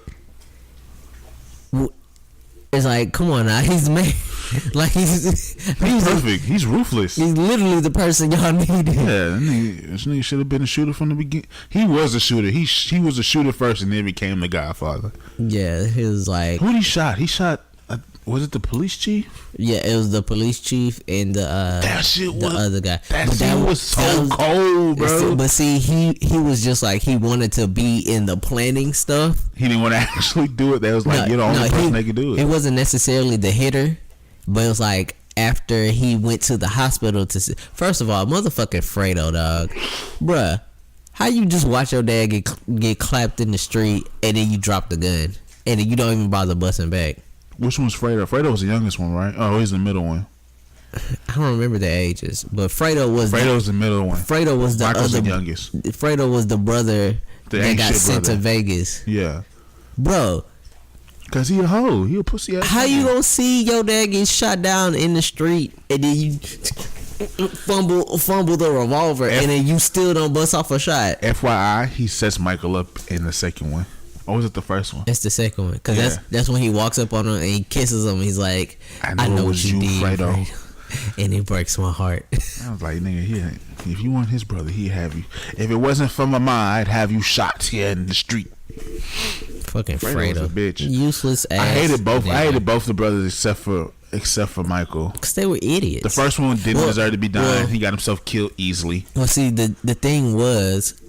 S1: it's like, come on now, he's made. He's
S2: perfect. He's ruthless.
S1: He's literally the person y'all needed.
S2: Yeah, this nigga should have been a shooter from the beginning. He was a shooter. He was a shooter first, and then became the Godfather.
S1: Yeah, he was like.
S2: Who did he shot? He shot. Was it the police chief?
S1: Yeah, it was the police chief and the other guy.
S2: That was so cold, bro.
S1: But see, he was just like, he wanted to be in the planning stuff.
S2: He didn't want to actually do it. That was like, you're the only person that could do it.
S1: It wasn't necessarily the hitter, but it was like after he went to the hospital to see. First of all, motherfucking Fredo, dog, bruh, how you just watch your dad get clapped in the street and then you drop the gun and then you don't even bother busting back?
S2: Which one's Fredo? Fredo was the youngest one, right? Oh, he's the middle one.
S1: I don't remember the ages, but Fredo was
S2: the middle one.
S1: Fredo was the
S2: Michael's
S1: other
S2: the youngest.
S1: Fredo was the brother that got sent to Vegas.
S2: Yeah,
S1: bro.
S2: Cause he a hoe. He a pussy ass.
S1: How you gonna see your dad get shot down in the street and then you fumble the revolver and then you still don't bust off a shot?
S2: FYI, he sets Michael up in the second one. Or was it the first one?
S1: That's the second one. Because that's when he walks up on him and he kisses him. He's like, I know what you did, Fredo. And it breaks my heart.
S2: I was like, nigga, if you want his brother, he'd have you. If it wasn't for my mom, I'd have you shot here in the street.
S1: Fucking Fredo.
S2: Was a bitch.
S1: Useless ass.
S2: I hated both. I hated both the brothers except for Michael.
S1: Because they were idiots.
S2: The first one didn't deserve to be dying. He got himself killed easily.
S1: Well, see, the thing was,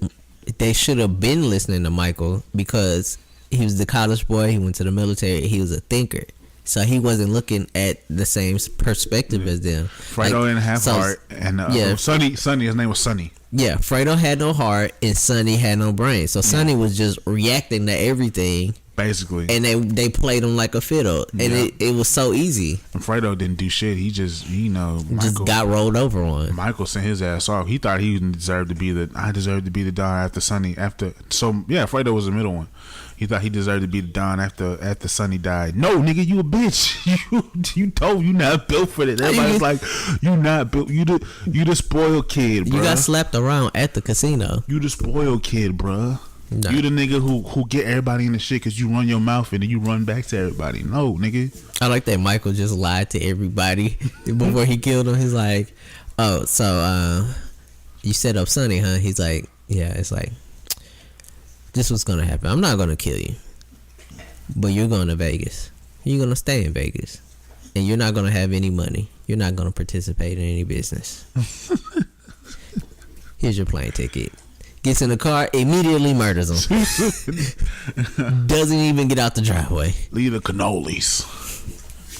S1: they should have been listening to Michael because he was the college boy. He went to the military. He was a thinker, so he wasn't looking at the same perspective as them.
S2: Fredo didn't have heart, and Sonny. His name was Sonny.
S1: Yeah, Fredo had no heart, and Sonny had no brain. So Sonny was just reacting to everything,
S2: basically,
S1: and they played him like a fiddle, and it was so easy.
S2: And Fredo didn't do shit. He just
S1: Michael got rolled over on.
S2: Michael sent his ass off. He thought he deserved to be the Don after Sonny. Fredo was the middle one. He thought he deserved to be the Don after Sonny died. No, nigga, you a bitch. You not built for that. Everybody's like, you not built. You the spoiled kid, bro.
S1: You got slapped around at the casino.
S2: You the spoiled kid, bro. No. You the nigga who get everybody in the shit because you run your mouth and then you run back to everybody. No, nigga.
S1: I like that Michael just lied to everybody before he killed him. He's like, oh, so you set up Sonny, huh? He's like, yeah. It's like, this was gonna happen. I'm not gonna kill you, but you're going to Vegas. You're gonna stay in Vegas, and you're not gonna have any money. You're not gonna participate in any business. Here's your plane ticket. Gets in the car, immediately murders him. Doesn't even get out the driveway.
S2: Leave the cannolis.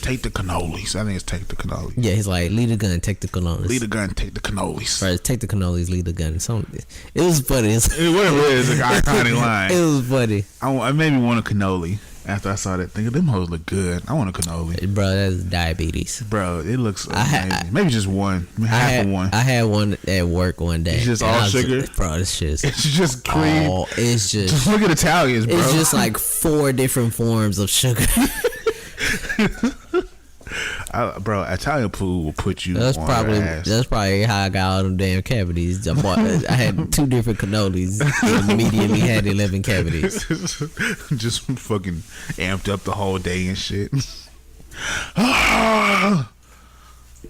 S2: Take the cannolis. I think it's take the cannolis.
S1: Yeah, he's like, leave the gun, take the cannolis.
S2: Leave the gun, take the cannolis.
S1: Right, take the cannolis, leave the gun. It was funny.
S2: Whatever it is, an iconic line.
S1: It was funny.
S2: I made me want a cannoli after I saw that thing. Them hoes look good. I want a cannoli.
S1: Bro, that's diabetes.
S2: Bro, it looks amazing. Maybe just one. Half of one.
S1: I had one at work one day.
S2: It's just all sugar?
S1: Bro, this shit's...
S2: It's just cream.
S1: It's just...
S2: Just look at Italians, bro.
S1: It's just like 4 different forms of sugar.
S2: Bro, Italian food will put you
S1: That's
S2: on
S1: probably
S2: your ass.
S1: That's probably how I got all them damn cavities. I had 2 different cannolis and immediately had 11 cavities.
S2: Just fucking amped up the whole day and shit. I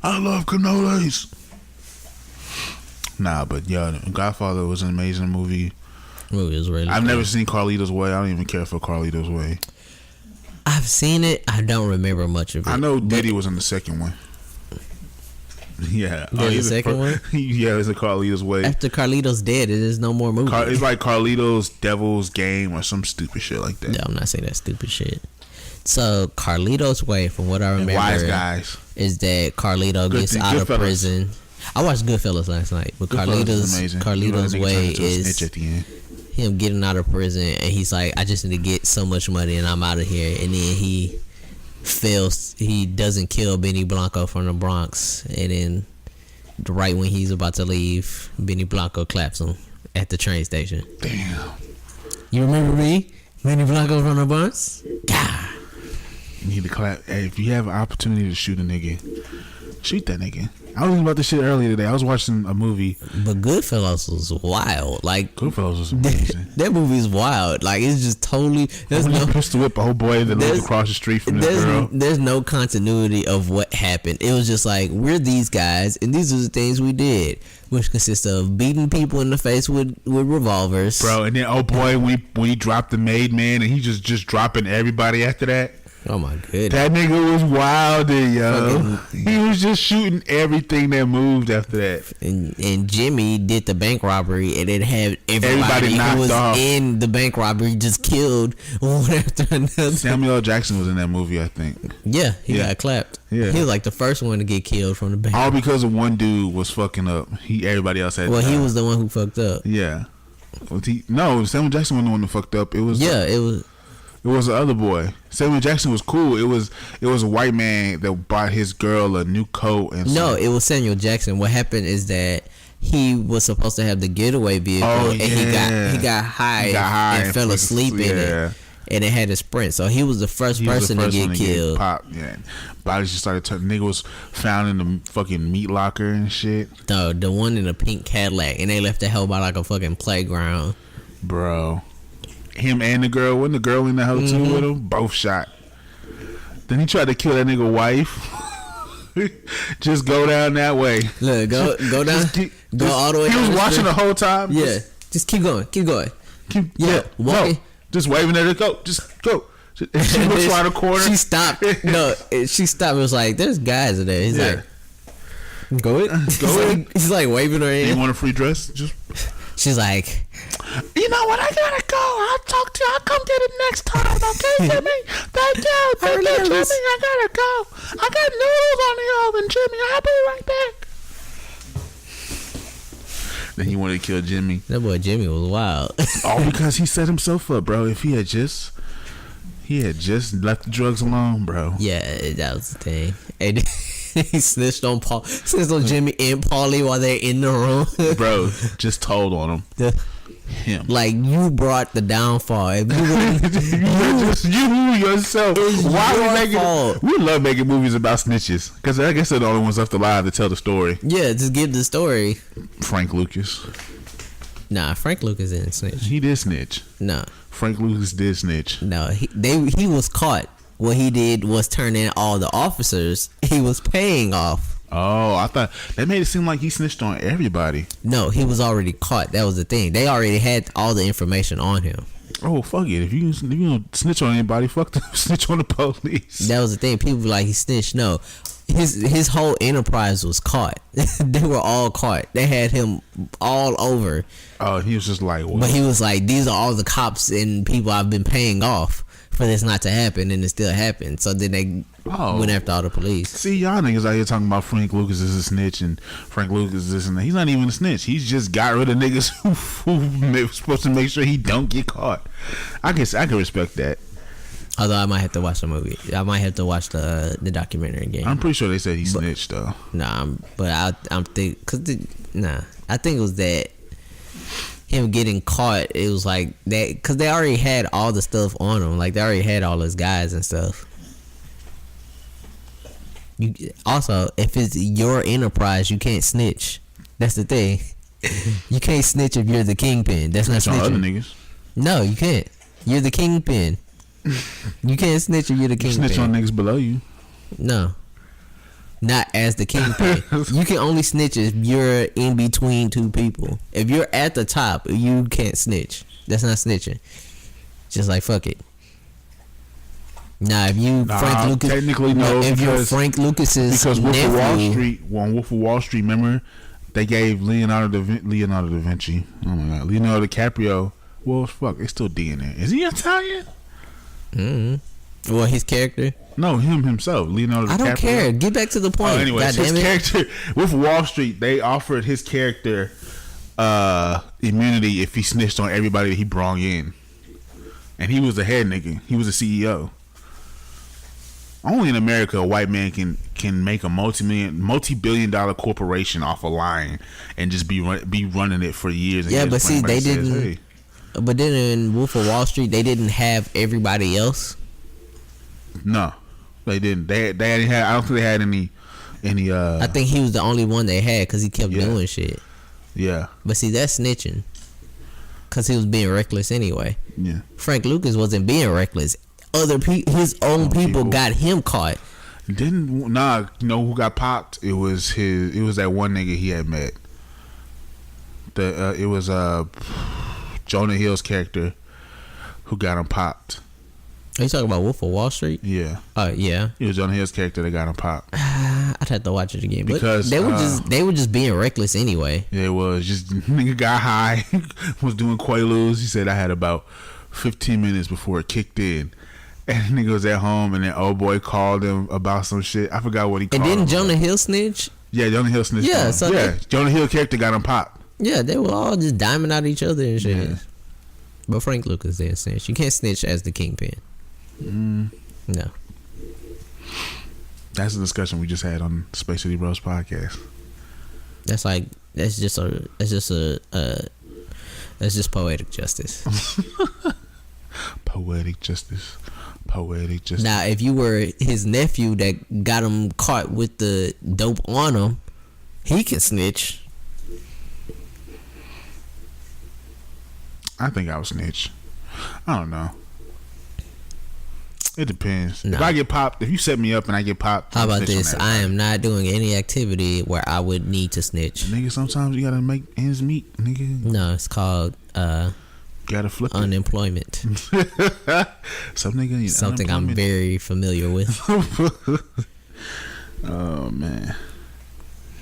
S2: love cannolis. Nah, but yeah, Godfather was an amazing movie.
S1: Movie was really
S2: I've
S1: cool.
S2: never seen Carlito's Way. I don't even care for Carlito's Way.
S1: I've seen it. I don't remember much of it.
S2: I know Diddy was in the second one. Yeah.
S1: There's a second one?
S2: Yeah, it's a Carlito's Way.
S1: After Carlito's dead, there's no more movie.
S2: It's like Carlito's Devil's Game or some stupid shit like that.
S1: No, I'm not saying that stupid shit. So Carlito's Way, from what I remember,
S2: Wise Guys
S1: is that Carlito gets out of prison. I watched Goodfellas last night, but Carlito's Way is
S2: at the end.
S1: Him getting out of prison, and he's like, I just need to get so much money and I'm out of here. And then he fails. He doesn't kill Benny Blanco from the Bronx, and then right when he's about to leave, Benny Blanco claps him at the train station.
S2: Damn.
S1: You remember me, Benny Blanco from the Bronx? Gah.
S2: You need to clap. Hey, if you have an opportunity to shoot a nigga, shoot that nigga. I was thinking about this shit earlier today. I was watching a movie.
S1: But Goodfellas was wild. Like,
S2: Goodfellas was amazing.
S1: That movie is wild. Like, it's just totally... There's no
S2: pistol whip a whole boy that lives across the street from this girl.
S1: There's no continuity of what happened. It was just like, we're these guys, and these are the things we did, which consists of beating people in the face with revolvers.
S2: Bro, and then, oh boy, when he dropped the maid man, and he just dropping everybody after that.
S1: Oh my goodness.
S2: That nigga was wild, yo. He was just shooting everything that moved after that.
S1: And Jimmy did the bank robbery, and it had everybody who was off in the bank robbery just killed one after another.
S2: Samuel L. Jackson was in that movie, I think.
S1: Yeah, he got clapped. Yeah. He was like the first one to get killed from the bank.
S2: All because of one dude was fucking up. Everybody else had.
S1: Well, he was the one who fucked up.
S2: Yeah. No, Samuel Jackson was the one who fucked up. It was.
S1: Yeah, it was.
S2: It was the other boy. Samuel Jackson was cool. It was a white man that bought his girl a new coat and
S1: no, it was Samuel Jackson. What happened is that he was supposed to have the getaway vehicle, and he got high and fell asleep in it, and it had a sprint. So he was the first person to get killed.
S2: Bodies just started turning. Nigga was found in the fucking meat locker and shit.
S1: The one in the pink Cadillac, and they left the hell by like a fucking playground,
S2: bro. Him and the girl, wasn't the girl in the house too with him? Both shot. Then he tried to kill that nigga wife. Just go down that way.
S1: Look, go down. Go all the way.
S2: He was watching the whole time.
S1: Yeah, just keep going. Walking.
S2: No, just waving at her. Go, just go. And she looks around the corner.
S1: She stopped. No, she stopped. It was like, there's guys in there. He's like, go it. He's like waving her in.
S2: Do you want a free dress? Just.
S1: She's like,
S2: you know what? I gotta go. I'll talk to you. I'll come get it next time. Okay, Jimmy? Thank you, Jimmy. I gotta go. I got noodles on the oven, Jimmy. I'll be right back. Then he wanted to kill Jimmy.
S1: That boy Jimmy was wild.
S2: All because he set himself up, bro. If he had just left the drugs alone, bro.
S1: Yeah, that was the thing. And he snitched on Jimmy and Paulie while they're in the room.
S2: Bro, just told on him. Him.
S1: Like, you brought the downfall. If
S2: you yourself. Why we love making movies about snitches, because I guess they're the only ones left alive to tell the story.
S1: Yeah, just give the story.
S2: Frank Lucas.
S1: Nah, Frank Lucas didn't snitch.
S2: He did snitch.
S1: No.
S2: Frank Lucas did snitch.
S1: No, he was caught. What he did was turn in all the officers he was paying off.
S2: Oh, I thought that made it seem like he snitched on everybody.
S1: No, he was already caught. That was the thing. They already had all the information on him.
S2: Oh, fuck it. If you don't snitch on anybody, fuck them. Snitch on the police.
S1: That was the thing. People were like, he snitched. No. his whole enterprise was caught. They were all caught. They had him all over.
S2: Oh, he was just like, what?
S1: But he was like, these are all the cops and people I've been paying off for this not to happen, and it still happened. So then they went after all the police.
S2: See, y'all niggas out here talking about Frank Lucas is a snitch and Frank Lucas is this and that. He's not even a snitch. He's just got rid of niggas who was supposed to make sure he don't get caught. I guess I can respect that.
S1: Although I might have to watch the movie. I might have to watch the documentary again.
S2: I'm pretty sure they said he snitched though.
S1: Nah, but I'm think I think it was that him getting caught. It was like that because they already had all the stuff on him. Like they already had all his guys and stuff. Also, if it's your enterprise, you can't snitch. That's the thing. You can't snitch if you're the kingpin. That's not snitching.
S2: Other niggas.
S1: No, you can't. You're the kingpin. You can't snitch if you're the kingpin.
S2: Snitch on niggas below you.
S1: No. Not as the kingpin. You can only snitch if you're in between two people. If you're at the top, you can't snitch. That's not snitching. Just like fuck it. Nah, if you Frank Lucas,
S2: technically no.
S1: If you're Frank Lucas's
S2: because Wolf
S1: nephew,
S2: of Wall Street, on Wolf of Wall Street, remember they gave Leonardo da Vinci. Oh my God, Leonardo DiCaprio. Well, fuck, it's still D in there. Is he Italian?
S1: Mm-hmm. Well, his character.
S2: No, him himself, Leonardo DiCaprio.
S1: I don't care. Get back to the point.
S2: Oh, anyway, his character with Wall Street, they offered his character immunity if he snitched on everybody that he brought in, and he was the head nigga. He was a CEO. Only in America a white man can make a multi-billion-dollar corporation off of lying and just be running it for years. And
S1: yeah,
S2: years
S1: but see, they
S2: says,
S1: didn't.
S2: Hey.
S1: But then in Wolf of Wall Street, they didn't have everybody else.
S2: No, they didn't. They didn't have. I don't think they had any.
S1: I think he was the only one they had because he kept doing shit.
S2: Yeah.
S1: But see, that's snitching. Because he was being reckless anyway.
S2: Yeah.
S1: Frank Lucas wasn't being reckless. His own people got him caught.
S2: You know who got popped? It was that one nigga he had met. It was Jonah Hill's character who got him popped.
S1: Are you talking about Wolf of Wall Street?
S2: Yeah.
S1: Yeah.
S2: It was Jonah Hill's character that got him popped.
S1: I'd have to watch it again.
S2: Because
S1: they were just being reckless anyway.
S2: Yeah, it was just nigga got high, was doing Quaaludes. He said I had about 15 minutes before it kicked in. And nigga was at home, and then old boy called him about some shit. I forgot what he called him.
S1: And didn't Jonah Hill snitch?
S2: Yeah, Jonah Hill snitched.
S1: Yeah,
S2: Jonah Hill character got him popped.
S1: Yeah, they were all just diming out each other and shit. Yeah. But Frank Lucas didn't snitch. You can't snitch as the kingpin. No.
S2: That's a discussion we just had on Space City Bros podcast.
S1: That's just poetic justice.
S2: Poetic justice.
S1: Now, if you were his nephew that got him caught with the dope on him, he can snitch.
S2: I think I would snitch. I don't know. It depends.
S1: No.
S2: If I get popped, if you set me up and I get popped,
S1: how about this? I am not doing any activity where I would need to snitch.
S2: Nigga, sometimes you gotta make ends meet, nigga.
S1: No, it's called
S2: gotta flip
S1: unemployment. Something I'm very familiar with.
S2: Oh man.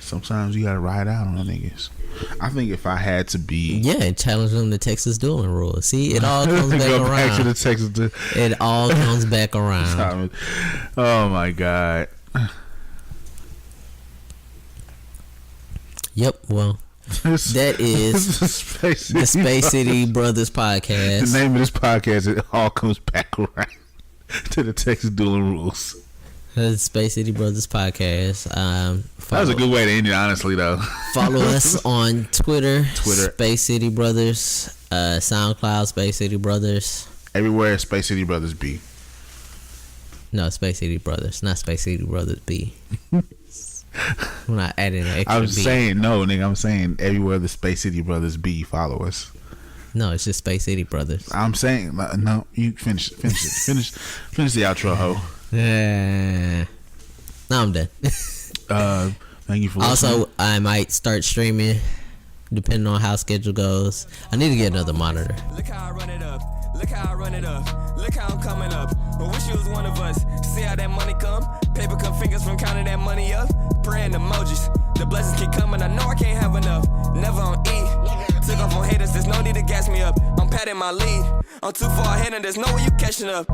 S2: Sometimes you gotta ride out on niggas. I think if I had to be,
S1: and challenge them to Texas Duel Rules. See, it all comes back around.
S2: Back to the Texas
S1: it all comes back around.
S2: Oh my God.
S1: Yep. Well, that is the Space City Brothers podcast.
S2: The name of this podcast, it all comes back around to the Texas Duel Rules.
S1: The Space City Brothers podcast.
S2: That was a good way to end it, honestly, though.
S1: Follow us on Twitter, Space City Brothers, SoundCloud, Space City Brothers.
S2: Everywhere Space City Brothers be.
S1: No, Space City Brothers, not Space City Brothers B. We're not adding an extra
S2: I'm
S1: B.
S2: saying, no, nigga, I'm saying everywhere the Space City Brothers be, follow us.
S1: No, it's just Space City Brothers.
S2: I'm saying, no, you finish it. Finish the outro, ho.
S1: Yeah. No, I'm done.
S2: Thank you for listening.
S1: Also, I might start streaming depending on how schedule goes. I need to get another monitor.
S3: Look how I run it up. Look how I run it up. Look how I'm coming up. I wish you was one of us. See how that money come? Paper cut fingers from counting that money up. Praying emojis. The blessings keep coming, I know I can't have enough. Never on E. Took off on haters, there's no need to gas me up. I'm patting my lead. I'm too far ahead and there's no way you catching up.